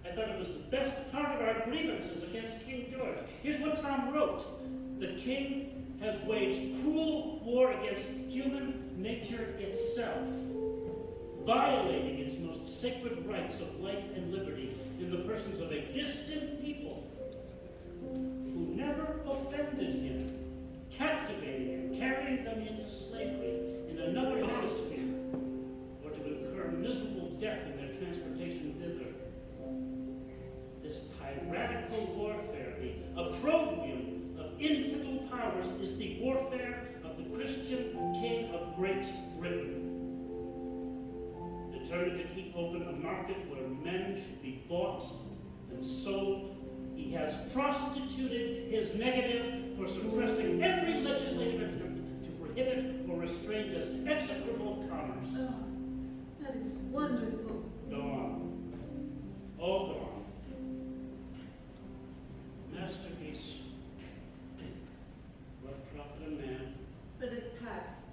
I thought it was the best part of our grievances against King George. Here's what Tom wrote. The king has waged cruel war against human nature itself, violating its most sacred rights of life and liberty in the persons of a distant people who never offended him, captivating and carrying them into slavery in another hemisphere, or to incur miserable death in their transportation thither. This piratical warfare, the opprobrium of infidel powers, is the warfare of the Christian King of Great Britain. Determined to keep open a market where men should be bought and sold, he has prostituted his negative for suppressing every legislative attempt to prohibit or restrain this execrable commerce. Oh, that is wonderful. Go on. All go on. Masterpiece. What profit a man? But it passed.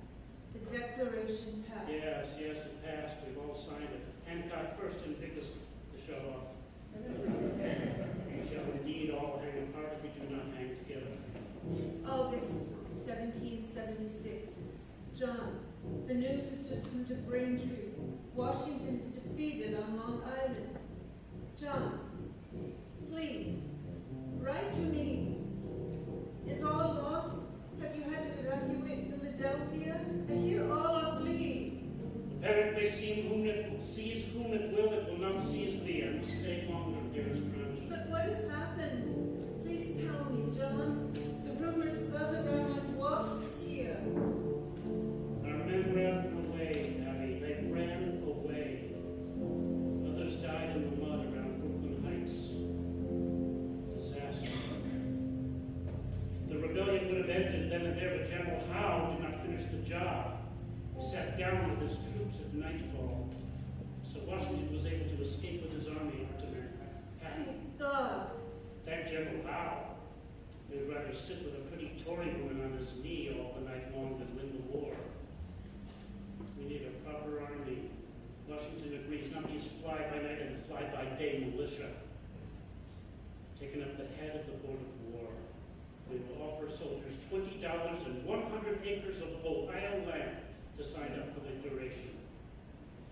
The Declaration passed. Yes, it passed. We've all signed it. Hancock first didn't pick us to show off. We shall indeed all hang apart if we do not hang together. August 1776. John, the news has just come to Braintree. Washington is defeated on Long Island. John, please, write to me. Is all lost? Have you had to evacuate Philadelphia? I hear all are fleeing. The parent may seize whom it will not seize thee. I must stay longer, dearest friend. But what has happened? Please tell me, John. The rumors buzz around like wasps here. Our men ran away, Abby. They ran away. Others died in the mud around Brooklyn Heights. Disaster. The rebellion would have ended then and there, but General Howe did not finish the job. He sat down with his troops at nightfall, so Washington was able to escape with his army over to Manhattan. Thank God. Thank General Howe. He would rather sit with a pretty Tory woman on his knee all the night long than win the war. We need a proper army. Washington agrees, not these fly-by-night and fly-by-day militia. Taking up the head of the Board of War. We will offer soldiers $20 and 100 acres of Ohio land to sign up for the duration,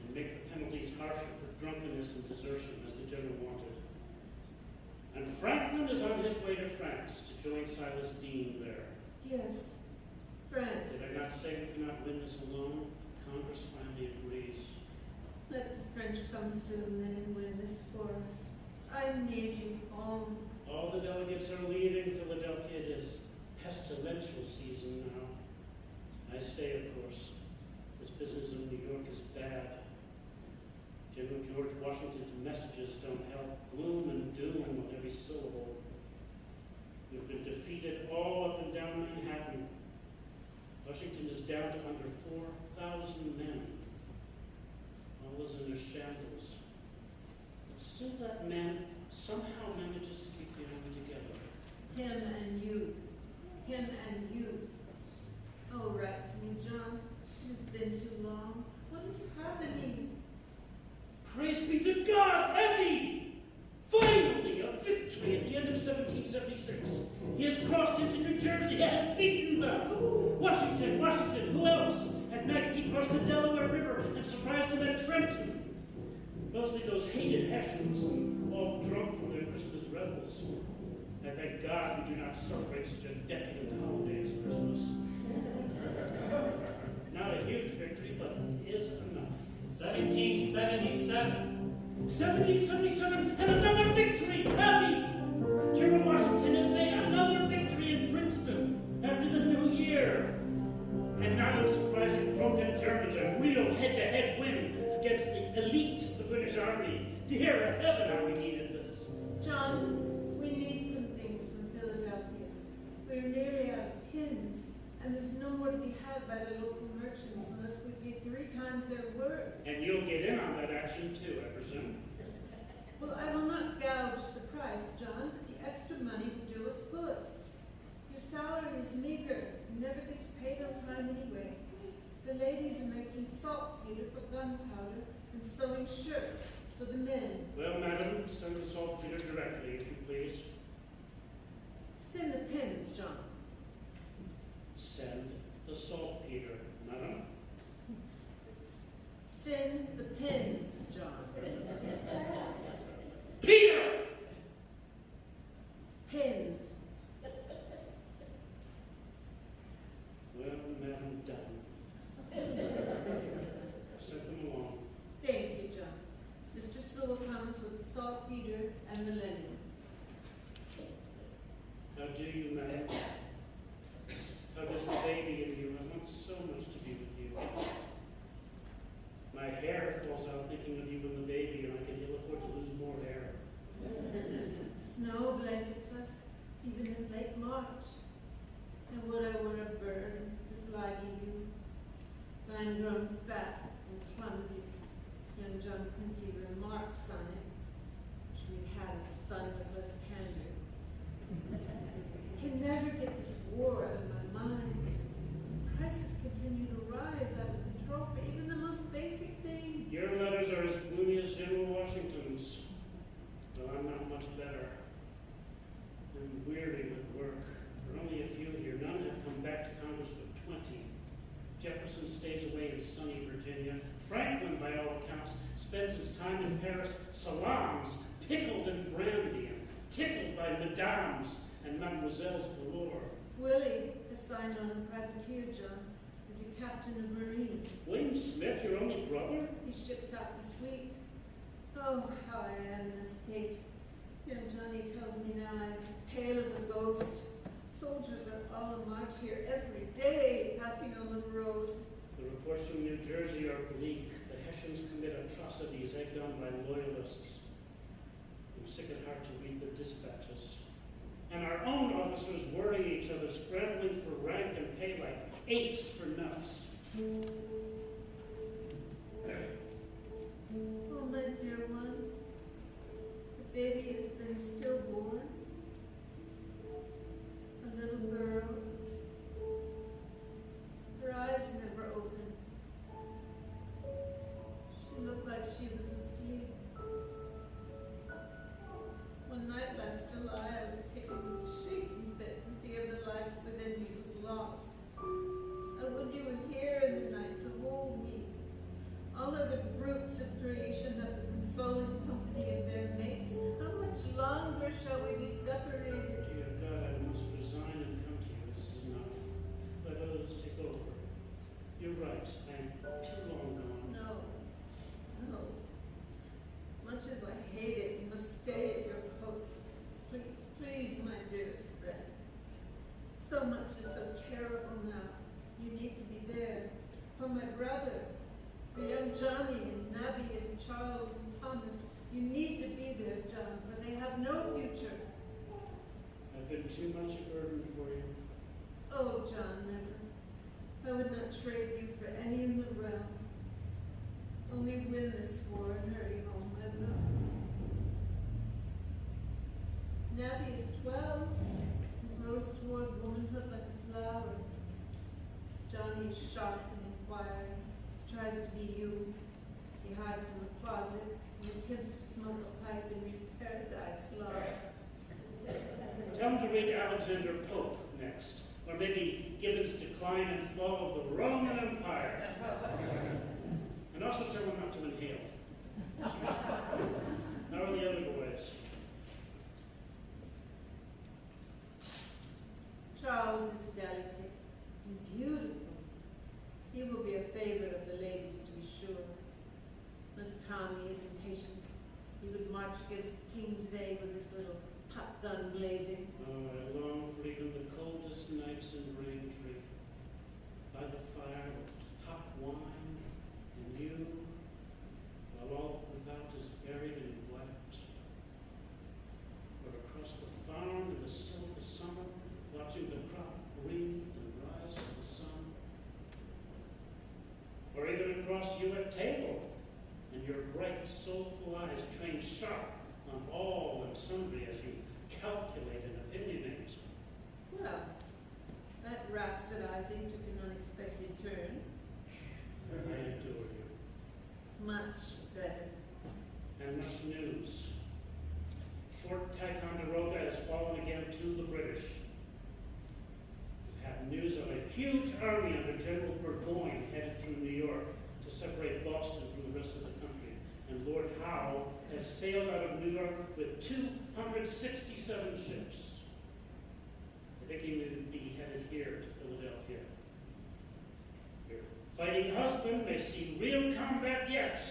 and make the penalties harsher for drunkenness and desertion, as the general wanted. And Franklin is on his way to France to join Silas Deane there. Yes, friend. Did I not say we cannot win this alone? Congress finally agrees. Let the French come soon then and win this for us. I need you home. All the delegates are leaving Philadelphia. It is pestilential season now. I stay, of course. This business in New York is bad. General George Washington's messages don't help. Gloom and doom with every syllable. We've been defeated all up and down Manhattan. Washington is down to under 4,000 men. All is in a shambles. But still that man somehow manages to keep the army together. Him and you. Him and you. Oh, write to me, John. It has been now. Washington, Washington, who else? At night he crossed the Delaware River and surprised them at Trenton. Mostly those hated Hessians, all drunk from their Christmas revels. I thank God we do not celebrate such a decadent holiday as Christmas. Not a huge victory, but it is enough. 1777. 1777, and another victory! Abby! General Washington has made another victory in Princeton after the new year. And now those surprising drunken Germans a real head-to-head win against the elite of the British Army. Dear heaven, how we needed this. John, we need some things from Philadelphia. We're nearly out of pins, and there's no more to be had by the local merchants unless we pay 3 times their worth. And you'll get in on that action too, I presume. Well, I will not gouge the price, John, but the extra money will do us good. Your salary is meager and never gets paid on time anyway. The ladies are making saltpeter for gunpowder and sewing shirts for the men. Well, madam, send the saltpeter directly, if you please. Send the pins, John. Send the saltpeter, madam. Send the pins, John. Peter! Pins. Well, madam, done. Sent them along. Thank you, John. Mr. Sewell comes with the saltpeter and the linens. How do you, madam? How does the baby in you? I want so much to be with you. My hair falls out thinking of you and the baby, and I can ill afford to lose more hair. Snow blankets us, even in late March. And would I were a bird to fly to you? Mine grown fat and clumsy. Young John Quincy remarks on it, which we had a son with less candor. Can never get this war out of my mind. Prices continue to rise out of control for even the most basic things. Your letters are as gloomy as General Washington's. Well, I'm not much better. I'm weary with work. There are only a few here. None have come back to Congress but 20. Jefferson stays away in sunny Virginia. Franklin, by all accounts, spends his time in Paris salons, pickled in brandy, and tickled by madames and mademoiselles galore. Willie has signed on a privateer, John, as a captain of Marines. William Smith, your only brother? He ships out this week. Oh, how I am in a state. Young Johnny tells me now I'm as pale as a ghost. Soldiers are all in march here every day, passing on the road. The reports from New Jersey are bleak. The Hessians commit atrocities egged on by loyalists. I'm sick at heart to read the dispatches. And our own officers worry each other, scrambling for rank and pay like apes for nuts. Oh, my dear one, the baby has been stillborn. A little girl. Her eyes never opened. She looked like she was asleep. One night last July, I was taken with a shaking fit and fear the life within me was lost. And when you were here in the night to hold me, all other brutes of creation have the consoling company of their mates. How much longer shall we be separated? Dear God, I must resign and come to you. This is enough. Let others take over. You're right. I am too long gone. No. Much as I hate it, you must stay at your post. Please, my dearest friend. So much is so terrible now. You need to be there. For my brother, for young Johnny and Nabby and Charles and Thomas. You need to be there, John, for they have no future. I've been too much a burden for you. Oh, John, never. I would not trade you for any in the realm. Only win this war and hurry home, my love. Nabby is 12 and grows toward womanhood like a flower. Johnny is sharp and inquiring, tries to be you. He hides in the closet and attempts to smoke a pipe and read Paradise Lost. Tell him to read Alexander Pope next. Or maybe Gibbon's Decline and Fall of the Roman Empire. And also tell him not to inhale. How are the other boys? Charles is delicate and beautiful. He will be a favorite of the ladies, to be sure. Little Tommy is impatient. He would march against the king today with his little pot gun blazing. Oh, I long for even the coldest nights in Braintree. By the fire with hot wine and you, while all without is buried in white. Or across the farm in the still of the summer, watching the crop breathe and rise with the sun. Or even across you at table, and your bright, soulful eyes trained sharp on all and sundry as you calculate and opinionate. Well, that rhapsodizing took an unexpected turn. I adore you. Much better. And much news. Fort Ticonderoga has fallen again to the British. We have news of a huge army under General Burgoyne headed through New York to separate Boston from the rest of the country. And Lord Howe has sailed out of New York with 267 ships. I think he would be headed here to Philadelphia. Your fighting husband may see real combat yet.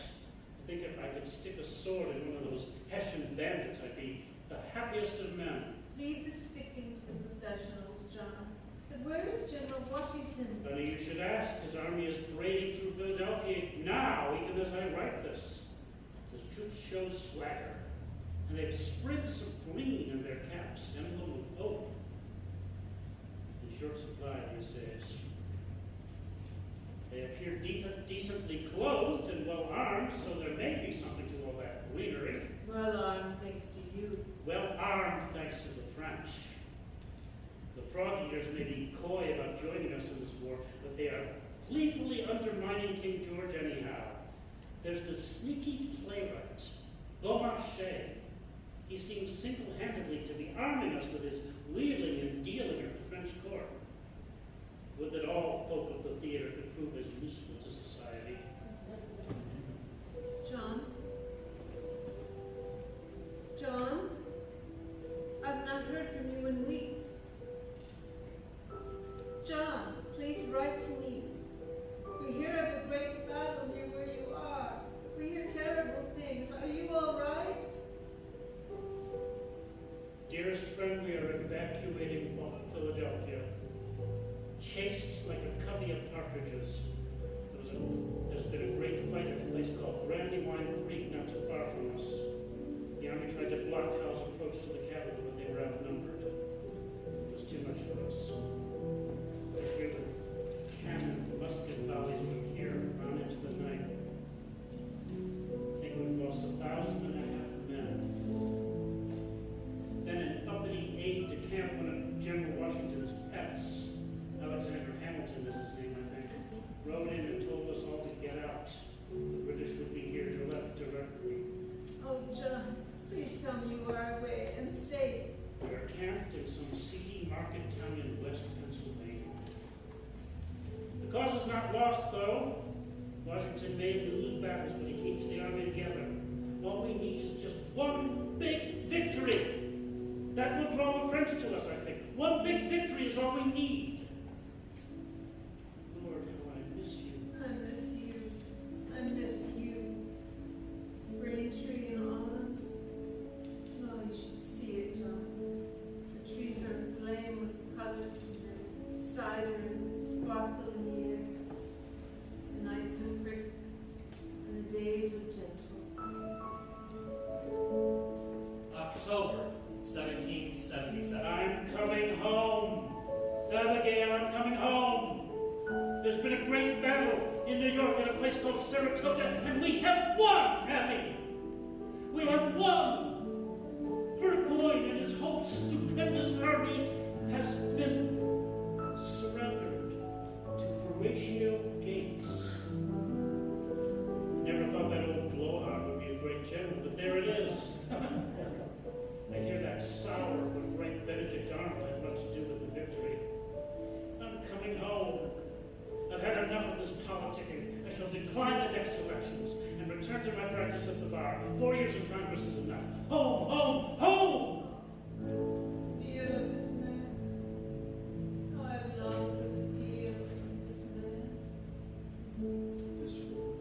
I think if I could stick a sword in one of those Hessian bandits, I'd be the happiest of men. Leave the sticking to the professionals, John. But where is General Washington? Funny you should ask. His army is parading through Philadelphia now, even as I write this. His troops show swagger, and they have sprigs of green in their caps, emblem of hope. In short supply these days. They appear decently clothed and well armed, so there may be something to all that greenery. Well armed, thanks to you. Well armed, thanks to the French. The Frog Eaters may be coy about joining us in this war, but they are gleefully undermining King George anyhow. There's the sneaky playwright, Beaumarchais. He seems single-handedly to be arming us with his wheeling and dealing at the French court. Would that all folk of the theater could prove as useful to society. John? John? I've not heard from you in weeks. John, please write to me. We hear of a great battle near where you are. We hear terrible things. Are you all right? Dearest friend, we are evacuating Philadelphia. Chased like a covey of partridges. There's been a great fight at a place called Brandywine Creek, not too far from us. The army tried to block Howe's approach to the capital, but they were outnumbered. It was too much for us. To hear the cannon, the musket volleys from here on into the night. I think we've lost 1,500 men. Then an uppity aide de camp, one of General Washington's pets, Alexander Hamilton is his name, I think, rode in and told us all to get out. The British would be here directly. Oh, John, please tell me you are away and safe. We are camped in some seedy market town in West Pennsylvania. The cause is not lost, though. Washington may lose battles, but he keeps the army together. All we need is just one big victory. That will draw the French to us, I think. One big victory is all we need. Lord, how I miss you. I miss you. I miss you. Braintree and autumn. Oh, you should see it, John. The trees are aflame with colors, and there's cider and sparkle in the air. The nights are crisp, and the days are gentle. October 1777. I'm coming home. Abigail, I'm coming home. There's been a great battle in New York at a place called Saratoga, and we have won, Abby. We have won. Burgoyne and his whole stupendous army has been surrendered to Horatio Gates. Never thought that old blowhard would be a great general, but there it is. I hear that sour but bright Benedict Arnold had much to do with the victory. return to my practice at the bar. 4 years of Congress is enough. Home, home, home! Feel of this man. How I've longed for the feel of this man. This one.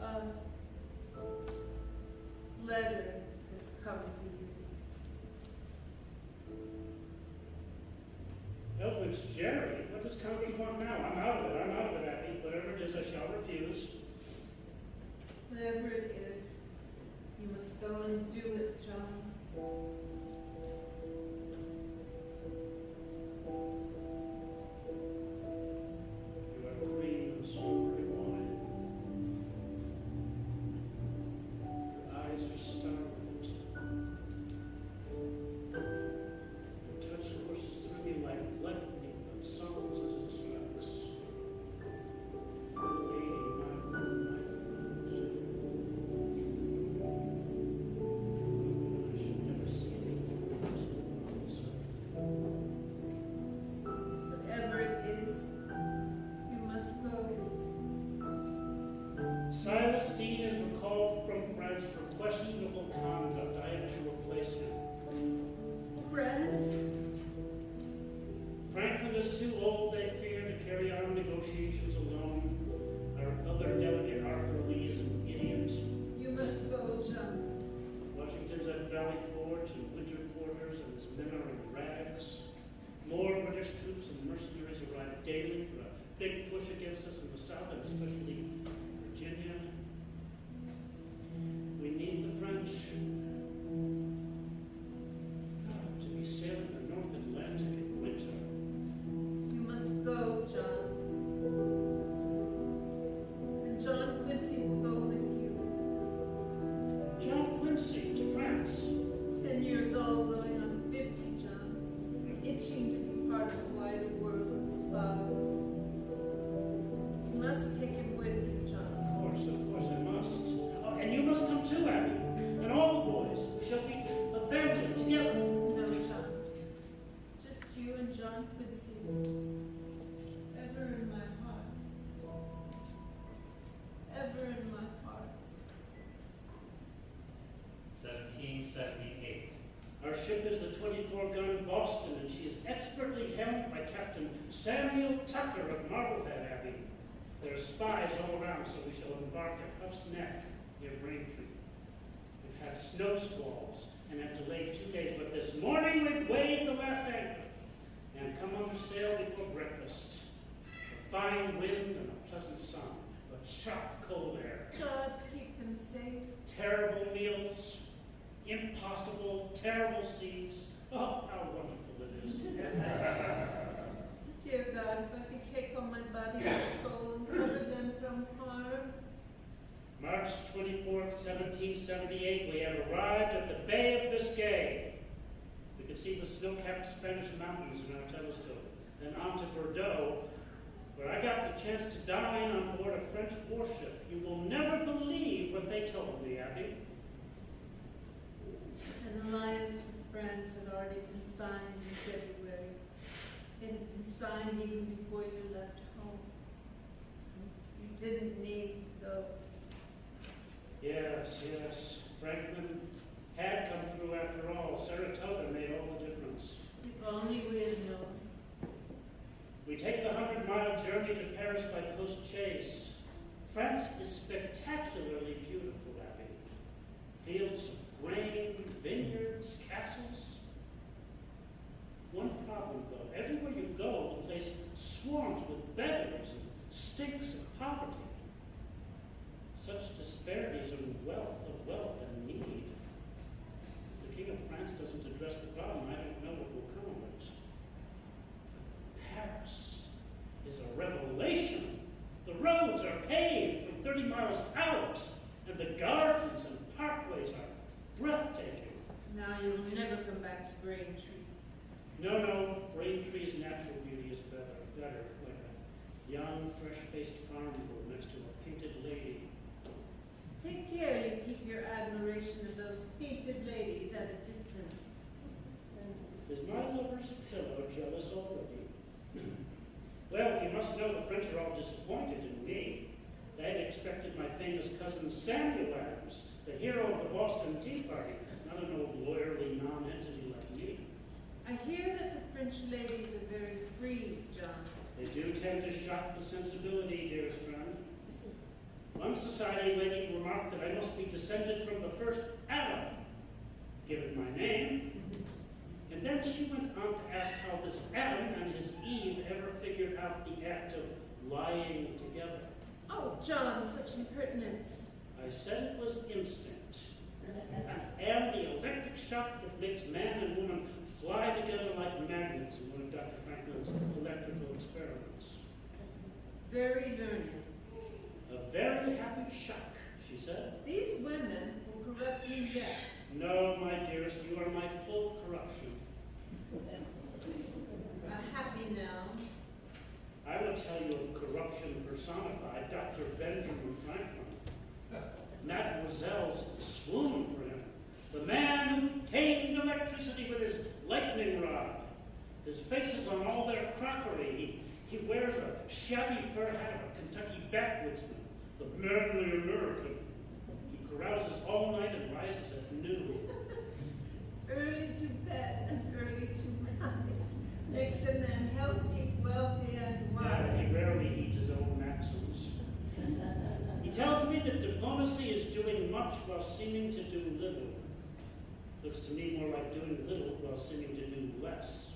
A letter has come for you. Oh, it's Jerry. What does Congress want now? I'm out of it. I'm out of it, Abby. Whatever it is, I shall refuse. Whatever it is, you must go and do it, John. You have cream and strawberry wine. Your eyes are starlit. Your touch courses through me like lightning, but softens as it strikes. My lady, my friend. I should never see anything else on this earth. Whatever it is, you must go. Silas Dean is recalled from France for questionable conduct. I am to replace him. Friends? Franklin is too old, they fear, to carry on negotiations alone. Our other delegate, Arthur Lee, is an idiot. You must go, John. Washington's at Valley Forge in winter quarters, and his men are in rags. More British troops and mercenaries arrive daily for a big push against us in the South, and especially Virginia. We need the French to be sailing the North Atlantic in winter. You must go, John. And John Quincy will go with you. John Quincy to France. 10 years old, going on 50, John. Itching to be part of the wider world with his father. You must take him with you, John. Of course I must. Oh, and you must come too, Abby. And all the boys. We shall be a family together. No, John. Just you and John Quincy. Ever in my heart. Ever in my heart. 1778. Our ship is the 24-gun Boston, and she is expertly helmed by Captain Samuel Tucker of Marblehead, Abbey. There are spies all around, so we shall embark at Huff's Neck near Braintree. We've had snow squalls and have delayed 2 days, but this morning we've weighed the last anchor and come under sail before breakfast. A fine wind and a pleasant sun, but sharp cold air. God keep him safe. Terrible meals, impossible, terrible seas. Oh, how wonderful it is. Dear God, if I could take on my body and soul and cover them from harm. March 24th, 1778, we have arrived at the Bay of Biscay. We could see the snow-capped Spanish mountains in our telescope. Then on to Bordeaux, where I got the chance to dine on board a French warship. You will never believe what they told me, Abby. An alliance with France had already been signed in February. It had been signed even before you left home. You didn't need to go. Yes, yes. Franklin had come through after all. Saratoga made all the difference. If only we had known. We take the 100-mile journey to Paris by post-chase. France is spectacularly beautiful, Abby. Fields of grain, vineyards, castles. One problem, though. Everywhere you go, the place swarms with beggars and stinks of poverty. Such disparities in wealth and need. If the King of France doesn't address the problem, I don't know what will come of it. Paris is a revelation. The roads are paved from 30 miles out, and the gardens and parkways are breathtaking. Now you'll never come back to Braintree. No, Braintree's natural beauty is better, like a young, fresh-faced farm girl next to a painted lady. Take care you keep your admiration of those painted ladies at a distance. Is my lover's pillow French are all disappointed in me. They had expected my famous cousin Samuel Adams, the hero of the Boston Tea Party, not an old lawyerly non-entity like me. I hear that the French ladies are very free, John. They do tend to shock the sensibility, dearest friend. One society lady remarked that I must be descended from the first Adam, given my name. And then she went on to ask how this Adam and his Eve ever figured out the act of lying together. Oh, John, such impertinence. I said it was instinct. And the electric shock that makes man and woman fly together like magnets in one of Dr. Franklin's electrical experiments. Very learned. A very happy shock, she said. These women will corrupt you yet. No, my dearest, you are my full corruption. I'm happy now. I will tell you of corruption personified, Dr. Benjamin Franklin. Mademoiselle's swoon for him. The man who tamed electricity with his lightning rod. His face is on all their crockery. He wears a shabby fur hat of a Kentucky backwoodsman, the manly American. He carouses all night and rises at noon. Early to bed and early to rise makes a man healthy, wealthy, and wise. He rarely heeds his own maxims. He tells me that diplomacy is doing much while seeming to do little. Looks to me more like doing little while seeming to do less.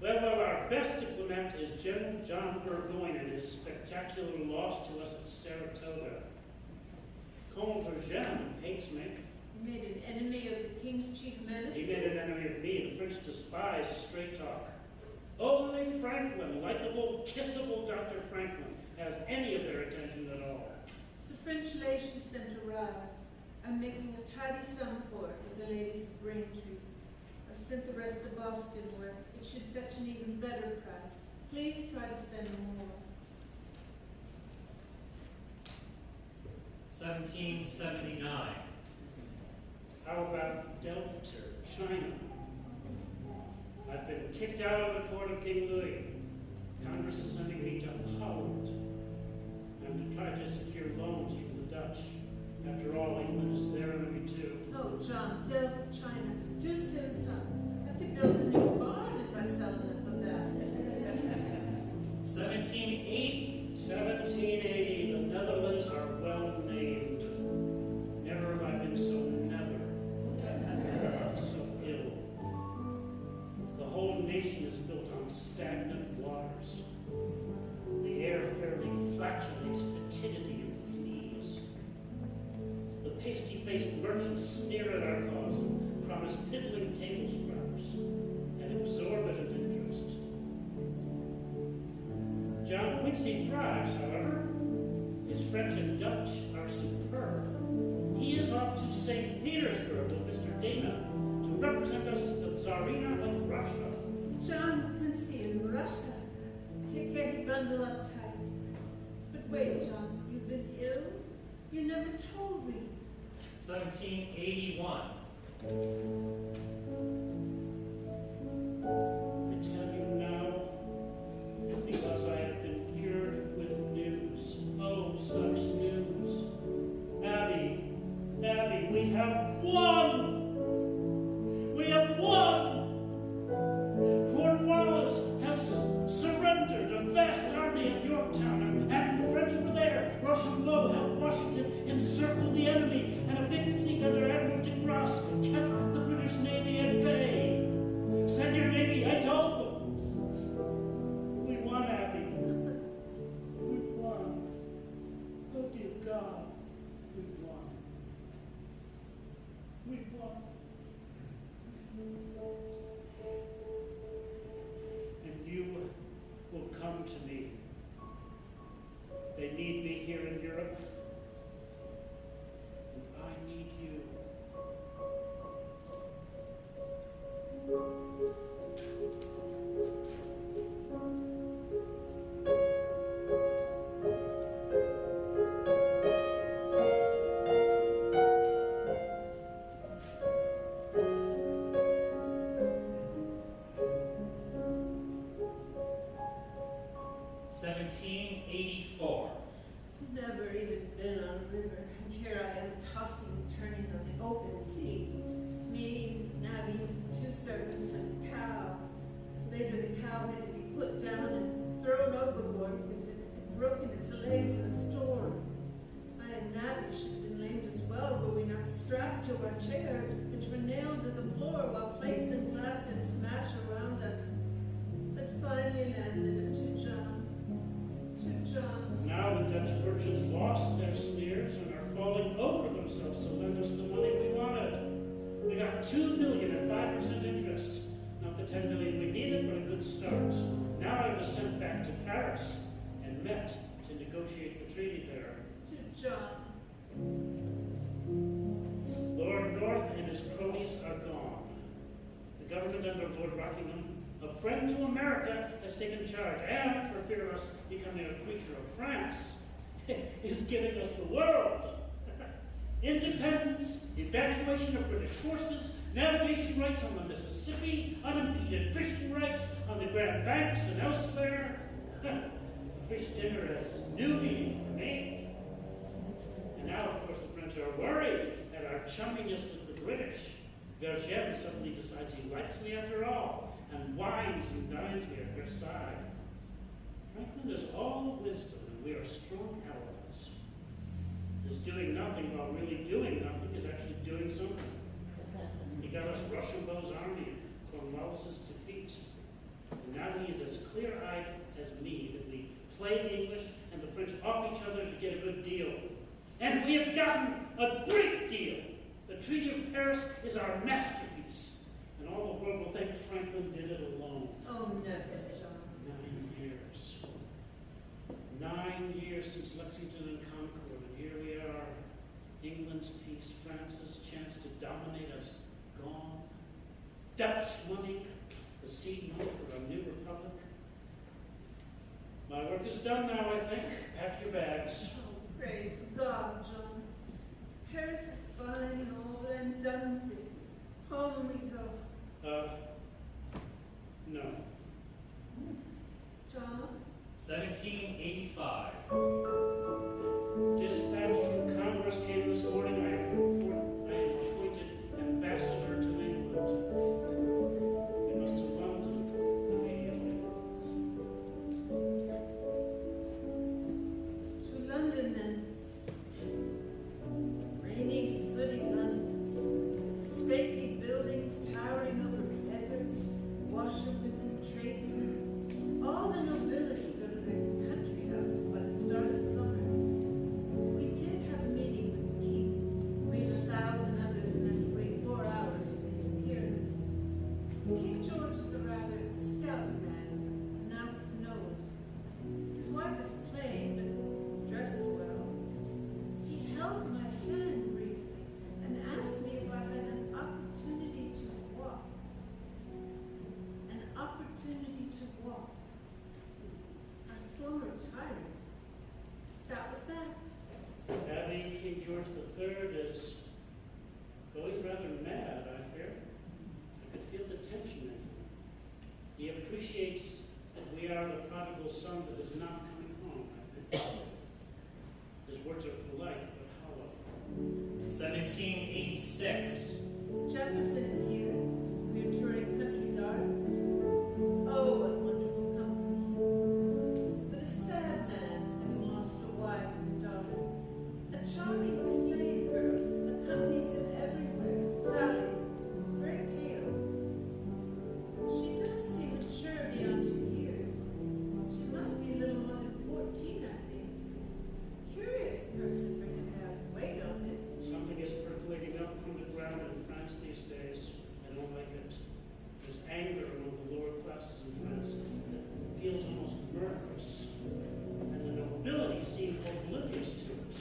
Well, our best diplomat is General John Burgoyne and his spectacular loss to us at Saratoga. Comte Vergennes hates me. He made an enemy of the king's chief minister. He made an enemy of me. The French despise straight talk. Only Franklin, likable, kissable Dr. Franklin, has any of their attention at all. The French lady sent arrived. I'm making a tidy sum for it with the ladies of Braintree. I've sent the rest to Boston where it should fetch an even better price. Please try to send more. 1779. How about Delphi, China? I've been kicked out of the court of King Louis. Congress is sending me to Holland. I'm to try to secure loans from the Dutch. After all, England is their enemy too. Oh, John, Delphi, China. Do send some. I could build a new barn if I sell enough of that. 1780. 1780. The Netherlands are well named. Never have I been so so ill. The whole nation is built on stagnant waters. The air fairly flatulates fetidity and fleas. The pasty-faced merchants sneer at our cause and promise piddling table scraps and exorbitant interest. John Quincy thrives, however. His French and Dutch are superb. He is off to St. Petersburg with Mr. Dana to represent us to the Tsarina of Russia. John Quincy in Russia. Take care to bundle up tight. But wait, John, you've been ill? You never told me. 1781. I tell you now, because I have been cured with news. Oh, such news. Abby, we have won! We have won! Cornwallis has surrendered a vast army at Yorktown, and the French were there. Rochambeau helped Washington encircle the enemy, and a big fleet under Admiral de Grasse kept the British Navy at bay. Send your navy, I told them. We won, Abby. We won. Oh, dear God, we won. We won. And you will come to me. They need me here in Europe. And I need you. chairs, which were nailed to the floor while plates and glasses smashed around us, but finally landed to John. To John. Now the Dutch merchants lost their sneers and are falling over themselves to lend us the money we wanted. We got $2 million at 5% interest. Not the $10 million we needed, but a good start. Now I was sent back to Paris and met to negotiate the treaty there. To John. Lord North and his cronies are gone. The government under Lord Rockingham, a friend to America, has taken charge, and for fear of us becoming a creature of France, is giving us the world. Independence, evacuation of British forces, navigation rights on the Mississippi, unimpeded fishing rights on the Grand Banks and elsewhere. The fish dinner has new meaning for me. And now, of course, the French are worried at our chumminess with the British. Vergennes suddenly decides he likes me after all, and wines and dines me at Versailles. Franklin is all wisdom, and we are strong allies. His doing nothing while really doing nothing is actually doing something. He got us Rochambeau's army and Cornwallis's defeat. And now he is as clear-eyed as me that we play the English and the French off each other to get a good deal. And we have gotten a great deal. The Treaty of Paris is our masterpiece. And all the world will think Franklin did it alone. Oh, never, John. 9 years. 9 years since Lexington and Concord, and here we are. England's peace, France's chance to dominate us, gone. Dutch money, the seed money for our new republic. My work is done now, I think. Pack your bags. Oh, praise God, John. Paris is fine and all and done with. Home we go. No. John? 1785. Dispatch from Congress came this morning. I am appointed ambassador to England. We must to London immediately. To London, then. Rainy, sooty London. Stately buildings towering over beggars, washerwomen, tradesmen. All the nobility go to their country house by the start of summer. We did have a meeting with the king. We and 1,000 others who had to wait 4 hours for his appearance. King George is a rather stout man, pronounced nose. His wife is plain, but dresses well. He held my hand briefly and asked me if I had an opportunity to walk. An opportunity to walk. My former tyrant. That was that. Abby, King George III is going rather mad, I fear. I could feel the tension in him. He appreciates that we are the prodigal son that is not coming home, I think. His words are polite, but hollow. 1786. Jefferson is here. We are touring country gardens. Oh, what wonderful company. But a sad man, having lost a wife and a daughter. A charming slave girl accompanies him everywhere. Sally, very pale. She does seem mature beyond her years. She must be a little more than 14, I think. Curious person for him to have weight on it. Something is percolating up from the ground in France these days. I don't like it. There's anger among the lower classes in France that feels almost murderous. And the nobility seem oblivious to it.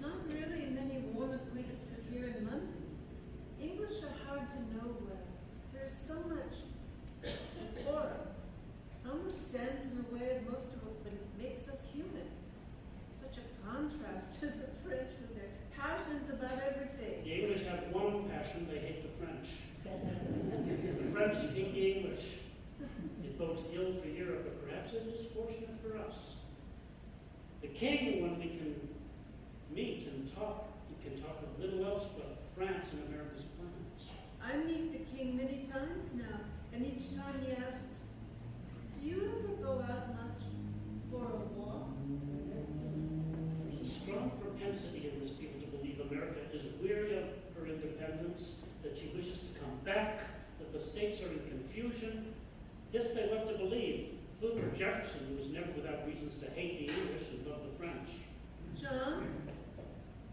Not really many warm acquaintances here in London. English are hard to know well. There's so much decorum. Almost stands in the way of most of what makes us human. Such a contrast to the French with their passions about everything. The English have one passion, they hate the French. The French hate the English. It bodes ill for Europe, but perhaps it is fortunate for us. The king, when we can meet and talk, he can talk of little else but France and America's plans. I meet the king many times now, and each time he asks, "Do you ever go out much for a walk?" There's a strong propensity in this people to believe America is weary of her independence. confusion. This they love to believe. Food for Jefferson, who was never without reasons to hate the English and love the French. John,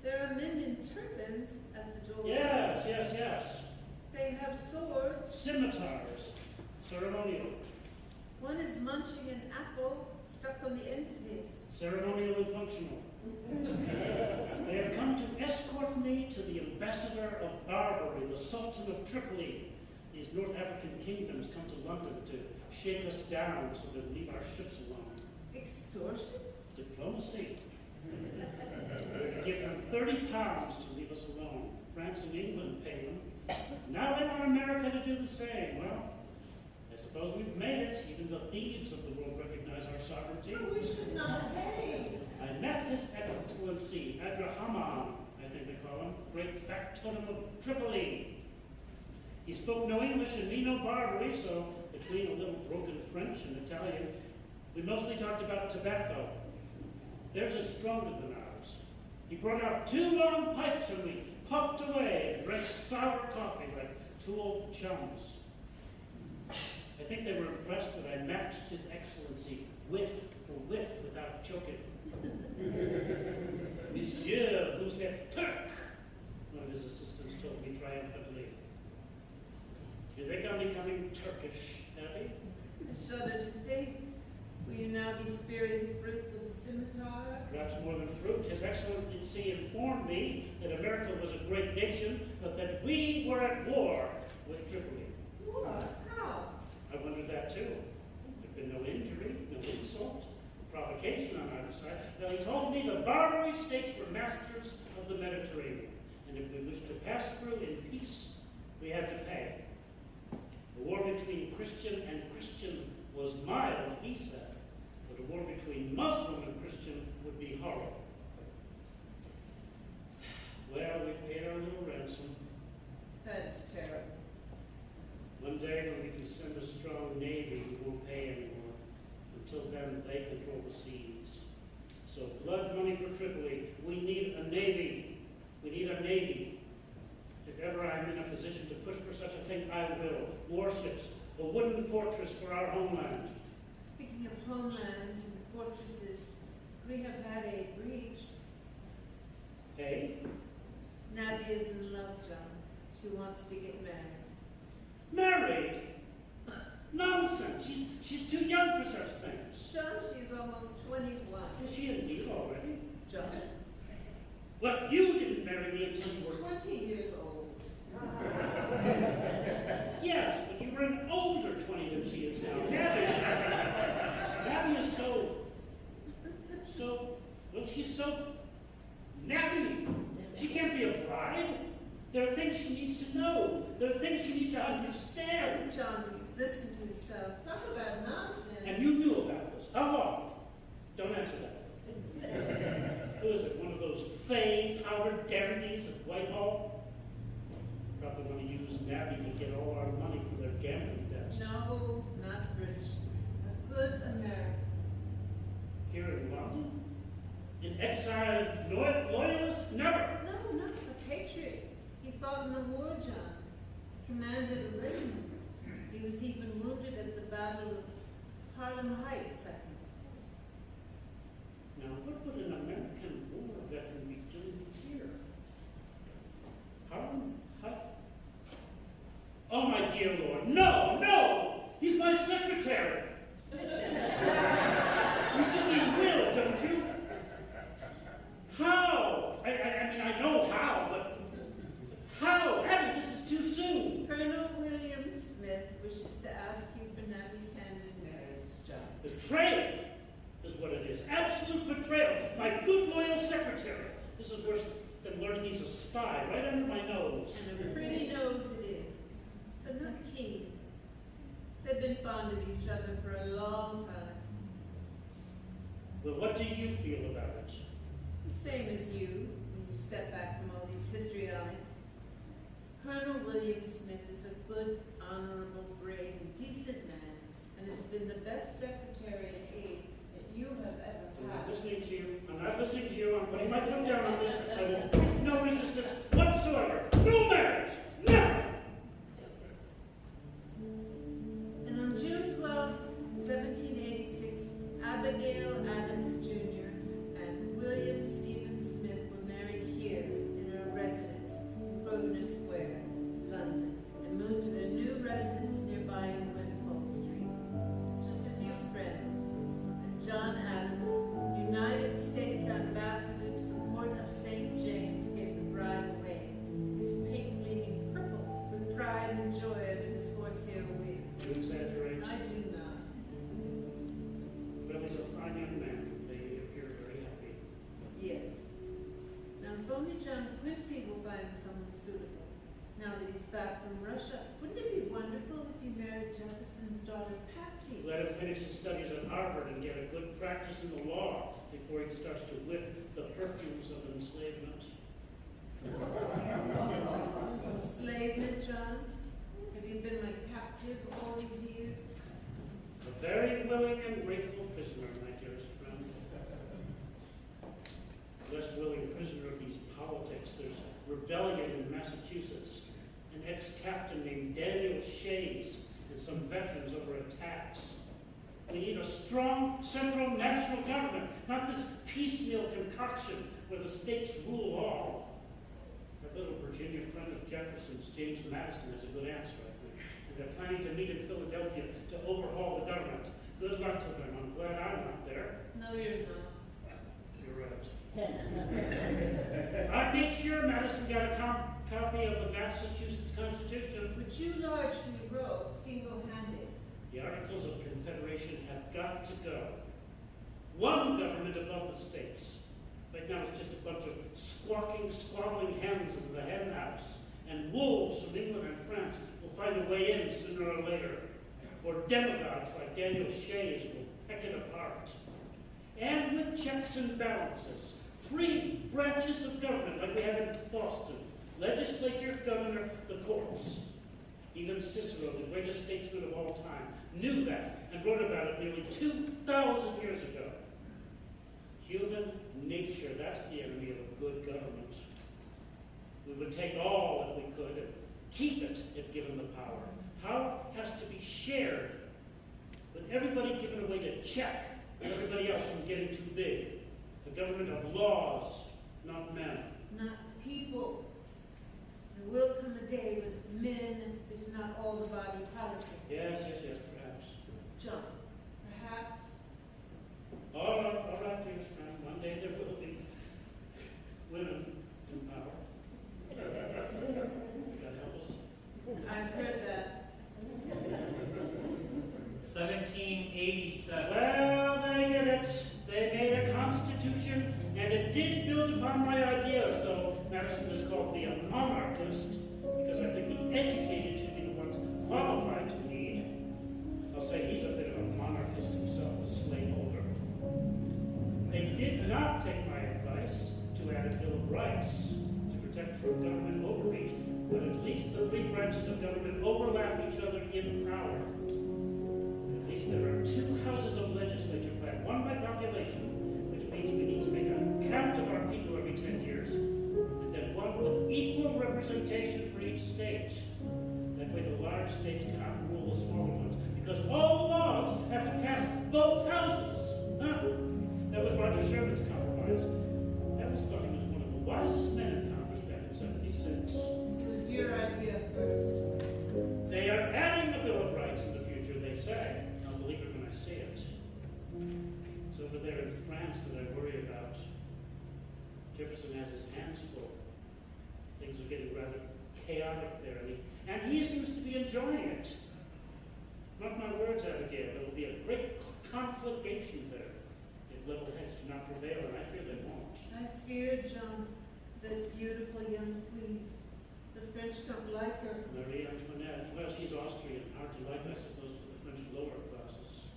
there are men in turbans at the door. Yes, yes, yes. They have swords. Scimitars. Ceremonial. One is munching an apple stuck on the end of his. Ceremonial and functional. They have come to escort me to the ambassador of Barbary, the Sultan of Tripoli. These North African kingdoms come to London to shake us down so they leave our ships alone. Extortion? Diplomacy. Give them £30 to leave us alone. France and England pay them. Now they want America to do the same. Well, I suppose we've made it. Even the thieves of the world recognize our sovereignty. No, we should not pay. I met His Excellency Adrahaman, I think they call him, great factotum of Tripoli. He spoke no English and me no Barbary, so between a little broken French and Italian, we mostly talked about tobacco. Theirs is stronger than ours. He brought out 2 long pipes and we puffed away and drank sour coffee like 2 old chums. I think they were impressed that I matched His Excellency whiff for whiff without choking. Monsieur, vous êtes Turk, one of his assistants told me triumphantly. You think I'm becoming Turkish, Abby? I shudder to think. Will you now be spearing fruit with a scimitar? Perhaps more than fruit. His Excellency informed me that America was a great nation, but that we were at war with Tripoli. War? How? I wondered that too. There'd been no injury, no insult, no provocation on either side. Now he told me the Barbary states were masters of the Mediterranean, and if we wished to pass through in peace, we had to pay. The war between Christian and Christian was mild, he said, but a war between Muslim and Christian would be horrible. Well, we've paid our little ransom. That is terrible. One day when we can send a strong navy, we won't pay anymore. Until then, they control the seas. So blood money for Tripoli. We need a navy. We need a navy. If ever I'm in a position to push for such a thing, I will. Warships, a wooden fortress for our homeland. Speaking of homelands and fortresses, we have had a breach. Hey? Nabia's in love, John. She wants to get married. Married? Nonsense. She's too young for such things. John, she's almost 21. Is she indeed already? John, Well, you didn't marry me until you were 20 years old. Yes, but you were an older 20 than she is now. Nabby is well, she's so Nabby. She can't be a bride. There are things she needs to know. There are things she needs to understand. John, listen to yourself. Talk about nonsense. And you knew about this. How long? Don't answer that. Who is it? One of those fey powdered dandies at Whitehall? Probably want to use Nabby to get all our money for their gambling debts. No, not British. A good American. Here in London? An exiled loyalist? Never! No, not a patriot. He fought in the war, John. Commanded a regiment. He was even wounded at the Battle of Harlem Heights, I think. Now, what would an American war veteran be doing here? Harlem Heights? Oh, my dear Lord, no, no! He's my secretary! You do his will, don't you? How? I mean, I know how, but how? Abby, this is too soon. Colonel William Smith wishes to ask you for Nabby's hand in marriage, John. Betrayal is what it is. Absolute betrayal. My good, loyal secretary. This is worse than learning he's a spy right under my nose. And a pretty nose it is, but not keen. They've been fond of each other for a long time. Well, what do you feel about it? The same as you, when you step back from all these histrionics. Colonel William Smith is a good, honorable, brave, and decent man, and has been the best secretary and aide that you have ever I'm not had. listening to you. I'm not listening to you. I'm putting my foot down on this. I will make no resistance whatsoever. No marriage. Never. finish his studies at Harvard and get a good practice in the law before he starts to whiff the perfumes of enslavement. Enslavement, John? Have you been my captive all these years? A very willing and grateful prisoner, my dearest friend. Less willing prisoner of these politics. There's rebellion in Massachusetts. An ex-captain named Daniel Shays and some veterans over a tax. We need a strong central national government, not this piecemeal concoction where the states rule all. Our little Virginia friend of Jefferson's, James Madison, has a good answer, I think. And they're planning to meet in Philadelphia to overhaul the government. Good luck to them. I'm glad I'm not there. No, you're not. You're right. I made sure Madison got a copy of the Massachusetts Constitution. Which you largely wrote single-handed. The Articles of Confederation have got to go. One government above the states. Right now it's just a bunch of squawking, squabbling hens in the hen house. And wolves from England and France will find a way in sooner or later. Or demagogues like Daniel Shays will peck it apart. And with checks and balances. 3 branches of government like we have in Boston. Legislature, governor, the courts. Even Cicero, the greatest statesman of all time, knew that and wrote about it nearly 2,000 years ago. Human nature, that's the enemy of a good government. We would take all if we could and keep it if given the power. Power has to be shared, with everybody given a way to check everybody else from getting too big. A government of laws, not men. Not people. There will come a day when men is not all the body politic. Yes, perhaps. John, perhaps. All right, dearest friend. One day there will be women in power. God help us. I've heard that. 1787. Well, they did it. They made a constitution, and it did build upon my ideas, though Madison has called me a monarchist, because I think the educated should be the ones qualified to lead. I'll say he's a bit of a monarchist himself, a slaveholder. They did not take my advice to add a Bill of Rights to protect from government overreach, but at least the 3 branches of government overlap each other in power. At least there are 2 houses of legislature planned, one by population, which means we need to make a count of our people every 10 years, and then one with equal representation for each state. That way the large states cannot rule the smaller ones, because all laws have to pass both houses. Huh? That was Roger Sherman's compromise. Evans thought he was one of the wisest men in Congress back in '76. It was your idea first. They are adding the Bill of Rights in the future, they say. I'll believe it when I see it. It's over there in France that I worry about. Jefferson has his hands full. Things are getting rather chaotic there, and he seems to be enjoying it. Mark my words, Abigail, there will be a great conflagration there if level heads do not prevail, and I fear they won't. I fear, John, that beautiful young queen. The French don't like her. Marie Antoinette, well, she's Austrian, hard to like, I suppose, for the French lower classes.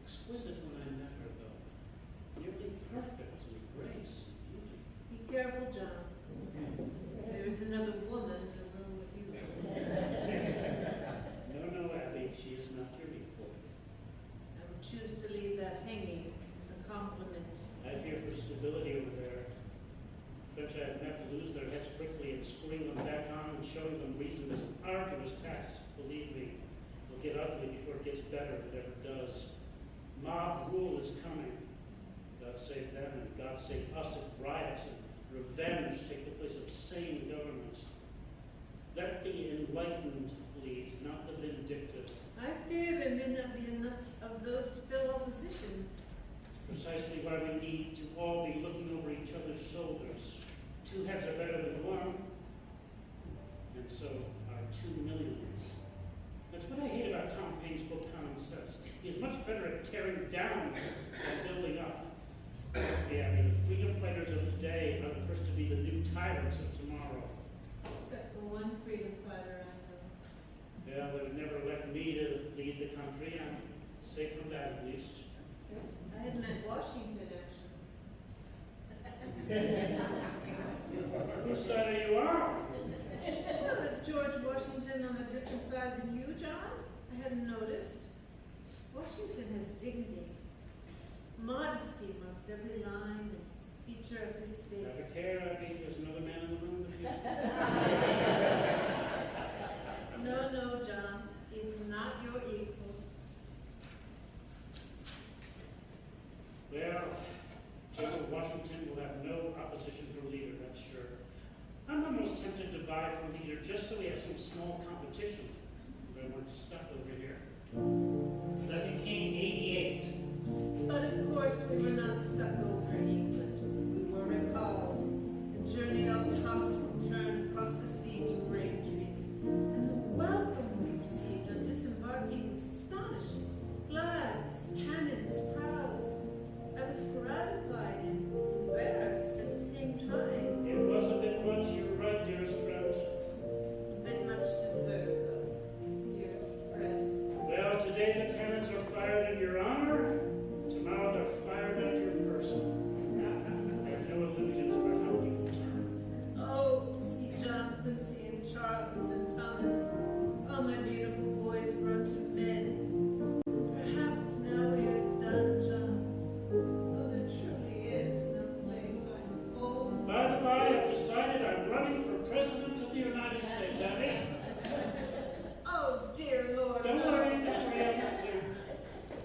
Exquisite when I met her, though. Nearly perfect in grace and beauty. Be careful, John. There is another woman in the room with you. No, Abby, she is not your equal. I would choose to leave that hanging as a compliment. I fear for stability over there. French I have met lose their heads quickly and screwing them back on and showing them reason is an arduous task. Believe me, it'll get ugly before it gets better, if it ever does. Mob rule is coming. God save them and God save us if riots and revenge take the place of sane government. Let the enlightened lead, not the vindictive. I fear there may not be enough of those to fill all positions. Precisely why we need to all be looking over each other's shoulders. 2 heads are better than 1, and so are 2 million. That's what I hate about Tom Paine's book, Common Sense. He's much better at tearing down than building up. Yeah, the freedom fighters of today are the first to be the new tyrants of tomorrow. Except for one freedom fighter I know. Yeah, they would never elect me to lead the country. I'm Safe from that, at least. I had meant Washington, actually. Whose side are you on? Well, is George Washington on a different side than you, John? I hadn't noticed. Washington has dignity. Modesty marks every line and feature of his Have a face. care, Abby. There's another man in the room with you. No, John. He's not your equal. Well, General Washington will have no opposition for leader, that's sure. I'm almost tempted to vie for leader just so he has some small competition. If I weren't stuck over here. 1788. But of course, we were not stuck over in England. We were recalled and journeyed up toss and turn across the sea to Braintree. And the welcome we received on disembarking was astonishing. Flags, cannons, prows. I was gratified and embarrassed at the same time. It was a bit much, you're right, dearest friend. A bit much deserved, though, dearest friend. Well, today the cannons are fired in your honor. Tomorrow they're fired at your person. I have no illusions about how you will turn. Oh, to see John Quincy and Charles and Thomas, all my beautiful boys grown to men. Perhaps now we are done, John. Oh, there truly is no place like home. By the by, I've decided I'm running for President of the United States, Abby. Oh, dear Lord. Don't no. worry, I'm not there.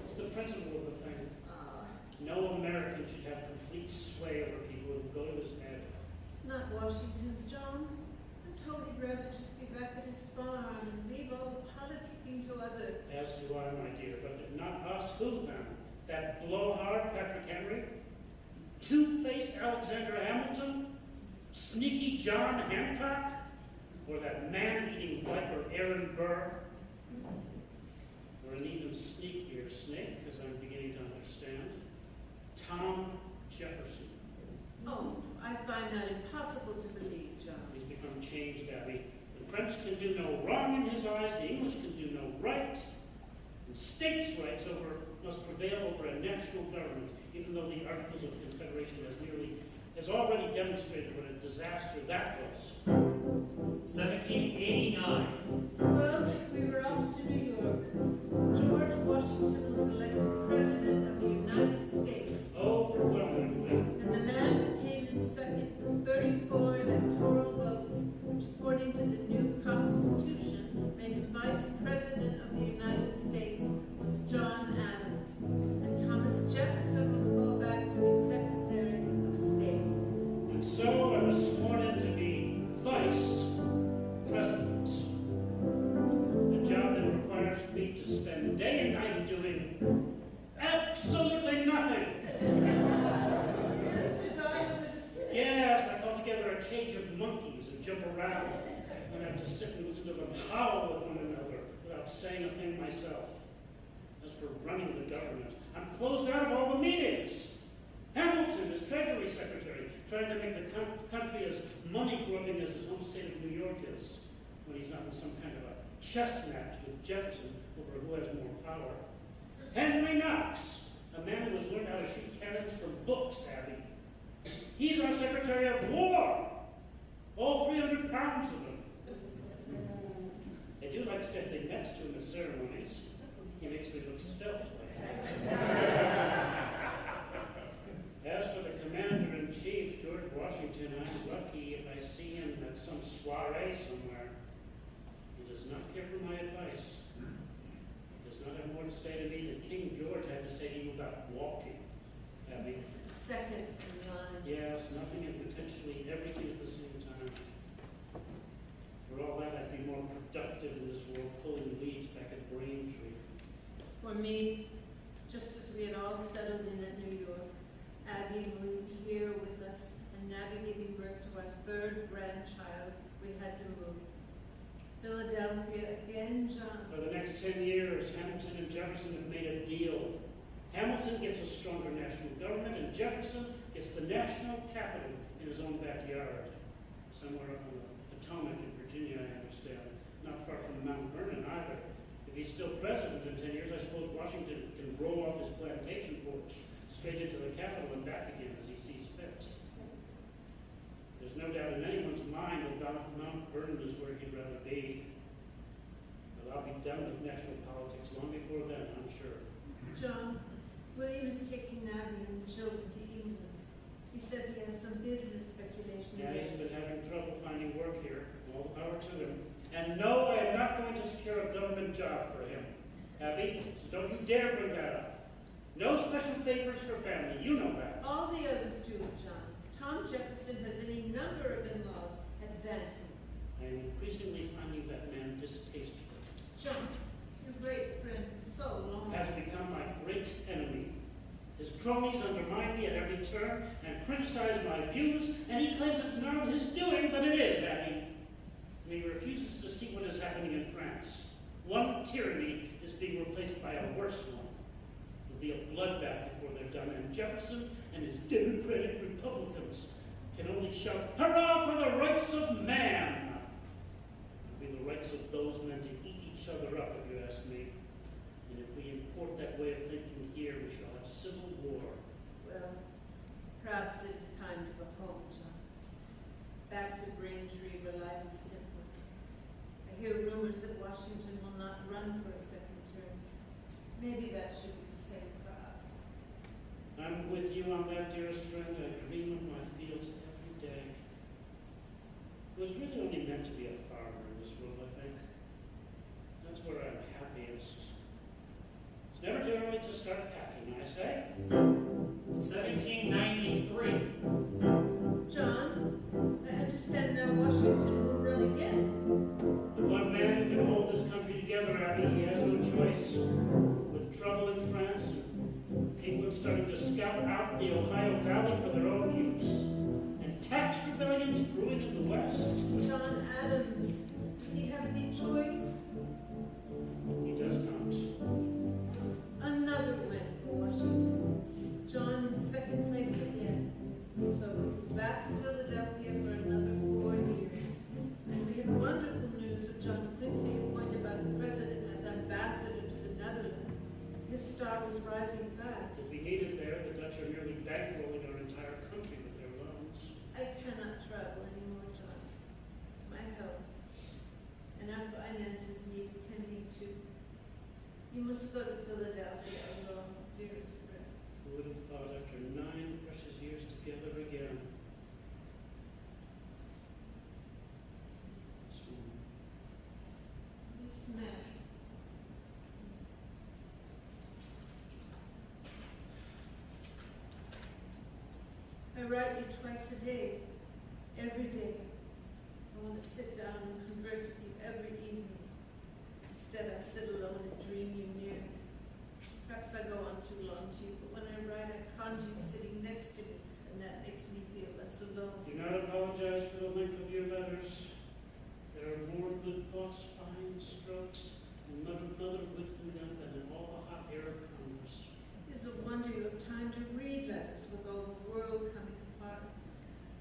It's the principle of the thing. Ah, No American should have complete sway over people who go to his head. not Washington's, John. I'm told he'd rather just be back at his farm and leave all the politicking to others. As do I, my dear. But if not us, who then? That blowhard Patrick Henry? Two-faced Alexander Hamilton? Sneaky John Hancock? Or that man-eating viper Aaron Burr? Or an even sneakier snake, as I'm beginning to understand, Tom Jefferson. Oh, I find that impossible to believe, John. He's become changed, Abby. The French can do no wrong in his eyes, the English can do no right, and states' rights must prevail over a national government, even though the Articles of Confederation has already demonstrated what a disaster that was. 1789. Well, we were off to New York. George Washington was elected President of the United States. Overwhelmingly. And the man who came in second with 34 electoral votes, which according to the new Constitution made him Vice President of the United States, was John Adams. And Thomas Jefferson was called back to be Secretary of State. And so I was sworn in to be Vice President. A job that requires me to spend day and night doing absolutely nothing. Preside over the Senate. Yes, I call together a cage of monkeys and jump around. And I have to sit and listen to them howl at one another without saying a thing myself. As for running the government, I'm closed out of all the meetings. Hamilton is Treasury Secretary, trying to make the country as money-grubbing as his home state of New York is, when he's not in some kind of a chess match with Jefferson over who has more power. Henry Knox, a man who has learned how to shoot cannons from books, Abby. He's our Secretary of War, all 300 pounds of him. I do like standing next to him at ceremonies. He makes me look svelte. As for the Commander-in-Chief, George Washington, I'm lucky if I see him at some soiree somewhere. He does not care for my advice. He does not have more to say to me than King George had to say to you about walking. Abby. Second in line. Yes, nothing and potentially everything at the same time. For all that, I'd be more productive in this world pulling weeds back at Braintree. For me, just as we had all settled in at New York, Abby moved here with us, and Abby giving birth to our third grandchild, we had to move. Philadelphia again, John. For the next 10 years, Hamilton and Jefferson have made a deal. Hamilton gets a stronger national government, and Jefferson gets the national capital in his own backyard. Somewhere up on the Potomac in Virginia, I understand. Not far from Mount Vernon either. If he's still president in 10 years, I suppose Washington roll off his plantation porch straight into the Capitol and back again as he sees fit. There's no doubt in anyone's mind that Mount Vernon is where he'd rather be. But I'll be done with national politics long before then, I'm sure. John, William is taking Abby and the children to England. He says he has some business speculation Yeah, there. he's been having trouble finding work here. All the power to him. And no, I am not going to secure a government job for him. Abby, so don't you dare bring that up. No special favors for family, you know that. All the others do, John. Tom Jefferson has any number of in-laws advancing. I am increasingly finding that man distasteful. John, your great friend for so long. Has become my great enemy. His cronies undermine me at every turn and criticize my views, and he claims it's none of his doing, but it is, Abby. And he refuses to see what is happening in France. One tyranny is being replaced by a worse one. There'll be a bloodbath before they're done, and Jefferson and his Democratic Republicans can only shout, "Hurrah for the rights of man!" It'll be the rights of those men to eat each other up, if you ask me. And if we import that way of thinking here, we shall have civil war. Well, perhaps it is time to go home, John. Back to Braintree, where life is simple. I hear rumors that Washington will not run for a second term. Maybe that should be the same for us. I'm with you on that, dearest friend. I dream of my fields every day. It was really only meant to be a farmer in this world, I think. That's where I'm happiest. It's never too early to start packing, I say. 1793. John, I understand now Washington will run again. The one man who can hold this country together, Abby, he has no choice. With trouble in France and England starting to scout out the Ohio Valley for their own use, and tax rebellions brewing in the West. John Adams, does he have any choice? He does not. Another win for Washington. John in second place again. So he was back to Philadelphia for another 4 years. And we have wonderful news of John Quincy appointed by the president as ambassador to the Netherlands. His star was rising fast. If we need it there, the Dutch are nearly bankrolling our entire country with their loans. I cannot travel anymore, John. My health and our finances need attending to. You must go to Philadelphia alone, dearest friend. Who would have thought after 9 precious years together again? Swoon. This man. I write you twice a day, every day. I want to sit down and converse with you every evening. Instead, I sit alone and dream you near. Perhaps I go on too long to you, but when I write, I conjure you sitting next to me, and that makes me feel less alone. Do not apologize for the length of your letters. There are more good thoughts, fine strokes, and another wit in them than in all the hot air of Congress. It is a wonder you have time to read letters with all the world coming apart.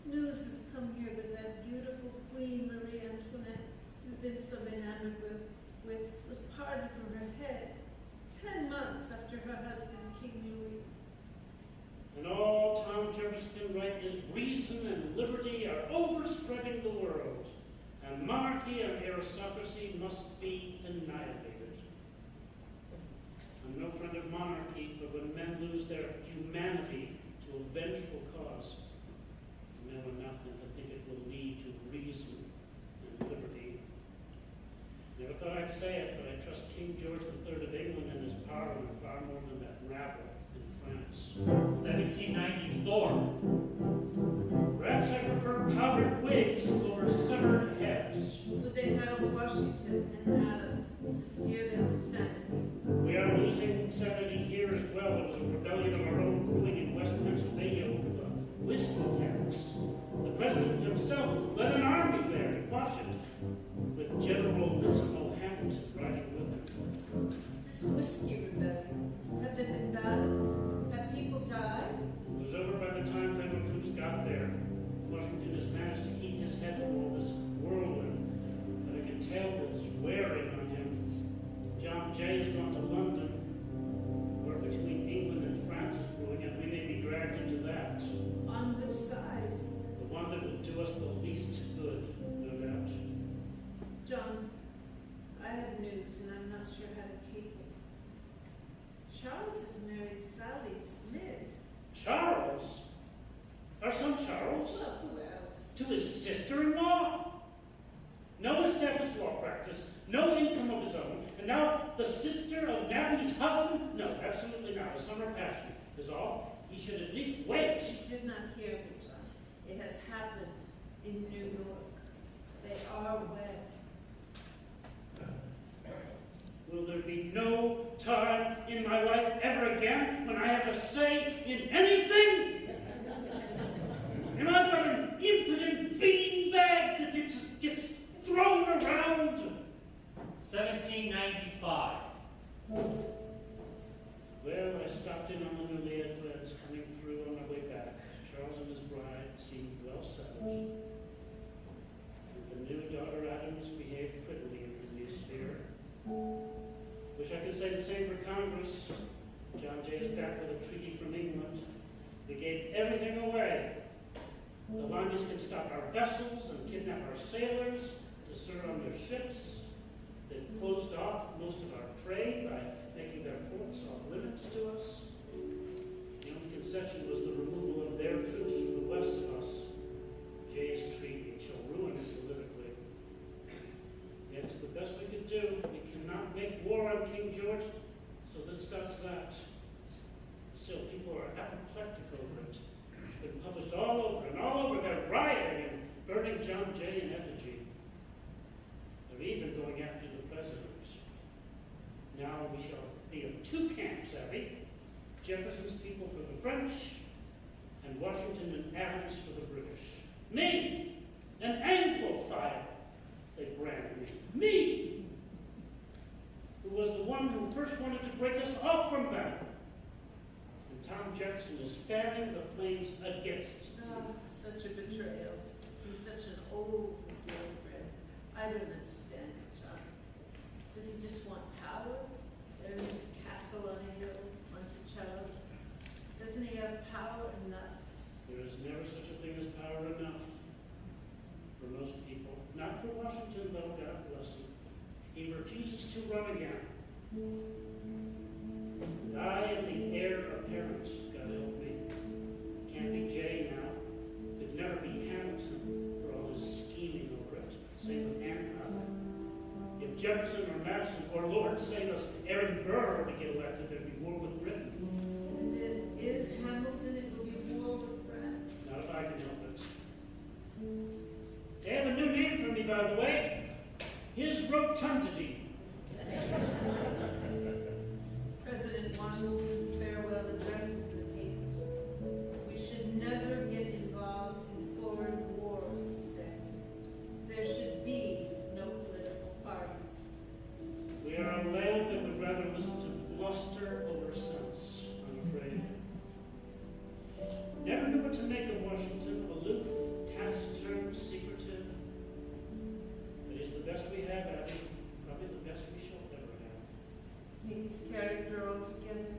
News has come here with that beautiful Queen Marie Antoinette, you've been so enamored with was parted from her head 10 months after her husband, King Louis. And all Tom Jefferson can write is reason and liberty are overspreading the world, and monarchy and aristocracy must be annihilated. I'm no friend of monarchy, but when men lose their humanity to a vengeful cause, I know enough not to think it will lead to reason and liberty. Never thought I'd say it, but I trust King George III of England and his power far more than that rabble in France. 1794. Perhaps I prefer powdered wigs over severed heads. Would they have Washington and Adams to steer them to sanity? We are losing sanity here as well. There was a rebellion of our own brewing in West Pennsylvania over the whiskey tax. The president himself led an army there to quash it, with General Lissimo Hamilton riding with him. This whiskey rebellion, have there been battles? Have people died? It was over by the time federal troops got there. Washington has managed to keep his head through all this whirlwind, but I can tell it's wearing on him. John Jay has gone to London, where the sure how to take it. Charles has married Sally Smith. Charles? Our son Charles? Well, who else? To his sister-in-law? No established law practice, no income of his own, and now the sister of Natalie's husband? No, absolutely not. A summer passion is all. He should at least wait. You did not hear me, John. It has happened in New York. They are wed. Will there be no time in my life ever again when I have a say in anything? Am I but an impotent beanbag that gets thrown around? 1795. Well, I stopped in on the newly weds coming through on our way back. Charles and his bride seemed well settled. And the new daughter Adams behaved prettily in the new sphere. Wish I could say the same for Congress. John Jay is back with a treaty from England. We gave everything away. The Londoners can stop our vessels and kidnap our sailors to serve on their ships. They've closed off most of our trade by making their ports off limits to us. The only concession was the removal of their troops from the west of us. Jay's treaty shall ruin it politically. Yet it's the best we could do. We cannot make war on King George, so this stops that. Still, people are apoplectic over it. It's been published all over, and all over they're rioting and burning John Jay in effigy. They're even going after the president. Now we shall be of two camps, Abby. Jefferson's people for the French, and Washington and Adams for the British. Me, an Anglophile, they brand me. Me, who was the one who first wanted to break us off from them. And Tom Jefferson is fanning the flames against it. Oh, such a betrayal. He's such an old dear friend. I don't understand it, John. Does he just want power? There is castle on a hill, Monticello. Doesn't he have power enough? There is never such a thing as power enough for most people. Not for Washington, though, God bless him. He refuses to run again. And I am the heir apparent, God help me. Can't be Jay now. Could never be Hamilton for all his scheming over it. Same with Hancock. If Jefferson or Madison or Lord save us, Aaron Burr were to get elected, there'd be war with Britain. And if it is Hamilton, it will be war with France. Not if I can help it. They have a new name for me, by the way. His Rotundity. President Washington's farewell addresses the papers. We should never get involved in foreign wars, he says. There should be no political parties. We are a land that would rather listen to bluster over sense, I'm afraid. Never knew what to make of Washington. Aloof, taciturn, secretive. But he's the best we have, Abby. Probably the best we shall ever have. Take his character altogether.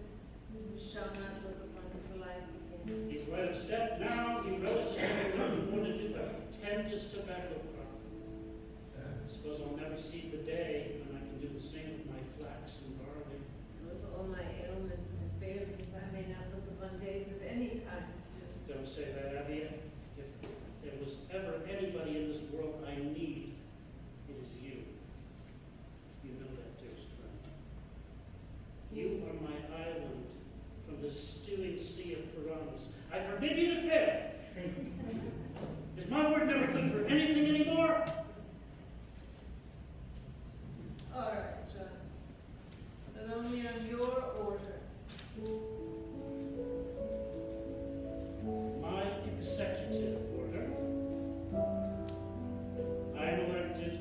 We shall not look upon his life again. He's led a step now. He relishes having nothing more to do but tend his tobacco crop. I suppose I'll never see the day when I can do the same with my flax and barley. With all my ailments and failings, I may not look upon days of any kind soon. Don't say that, Abby. If there was ever anybody in this world I need, it is you. You know that, dearest friend. You are my island from the stewing sea of piranhas. I forbid you to fail. Is my word never good for anything anymore? All right, John. But only on your order. My executive order. I am elected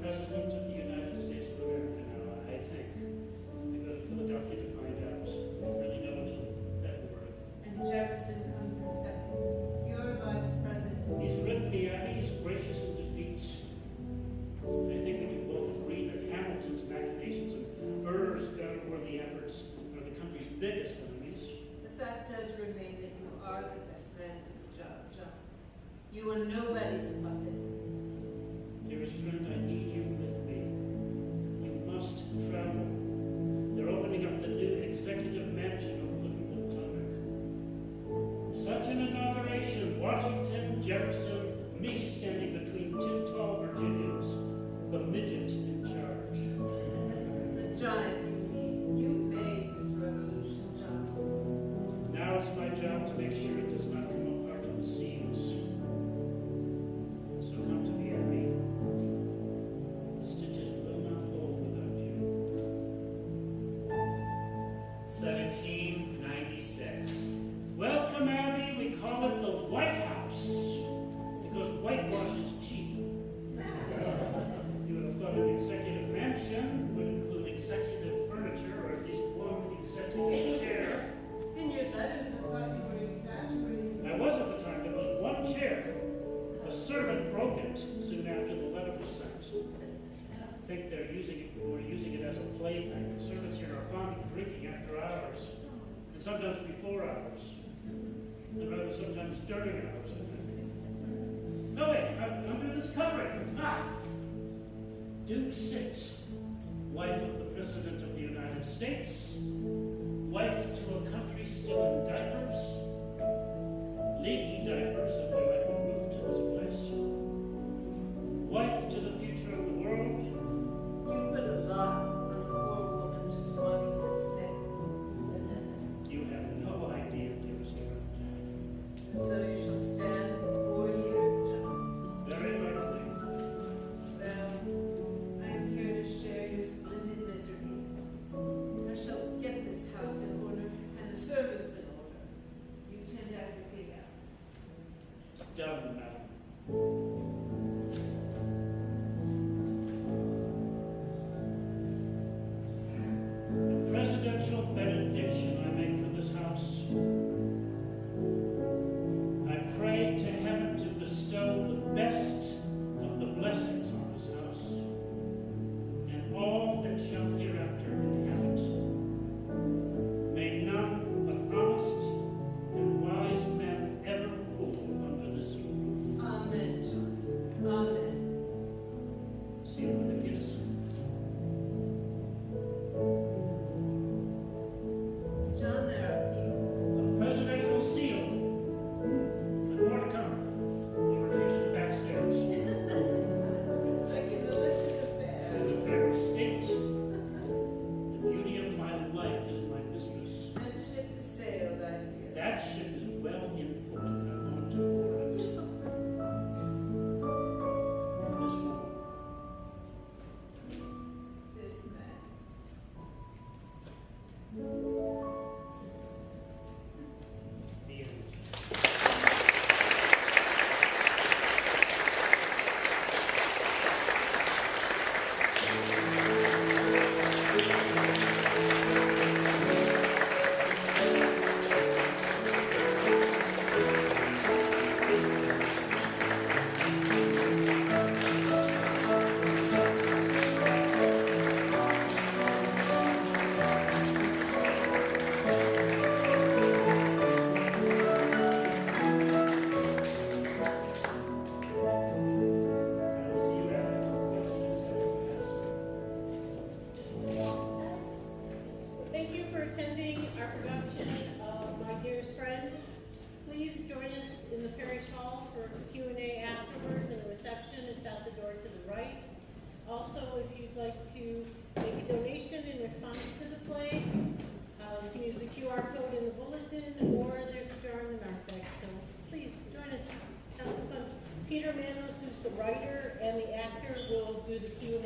President of the United States of America now, I think. I go to Philadelphia to find out. I don't really know until February. And Jefferson comes in second. You're vice president. He's written me, Abby. He's gracious in defeat. I think we can both agree that Hamilton's machinations and Burr's gun-worthy efforts midget in charge. The giant, you made this revolution, John. Now it's my job to make sure it does not come apart at the seams. So come to me, Abby. The stitches will not hold without you. 1796. Welcome, Abby. We call it the White House because whitewash is cheap. You would have thought an executive mansion would include executive furniture or at least one executive chair. In your letters, I thought you were exaggerating. I was at the time. There was one chair. A servant broke it soon after the letter was sent. I think we're using it as a plaything. The servants here are fond of drinking after hours, and sometimes before hours, and rather sometimes during hours, I think. Oh wait, under this covering. Do sit. Wife of the President of the United States. Wife to a country still in diapers. Leaky diapers if they let the roof to this place. Wife to the future of the world. You put a lot on a poor woman just wanting to sit. You have no idea, dearest friend. So you shall stand for 4 years, John. Very likely. Well, I'm here to share your splendid misery. I shall get this house in order and the servants in order. You tend to everything else. Done, madam. The presidential benediction I make for this house. I pray to heaven to bestow the best of the blessings on this house and all that shall hereafter inhabit. May none but honest and wise men ever rule under this roof. Amen, John. Amen. Seal with a kiss. John, there are people. A presidential seal. And more to come. We'll retreat to the backstairs. Like an illicit affair. As a affair of state. The beauty of my life is my mistress. And ship has sailed, I hear. That ship is well in port. I'm going to board it. This one. This man. The end. Thank you for attending our production of My Dearest Friend. Please join us in the parish hall for Q&A afterwards and a reception. It's out the door to the right. Also, if you'd like to make a donation in response to the play, you can use the QR code in the bulletin, or there's a jar in the narthex. So please join us. Have some fun. Peter Manos, who's the writer and the actor, will do the Q&A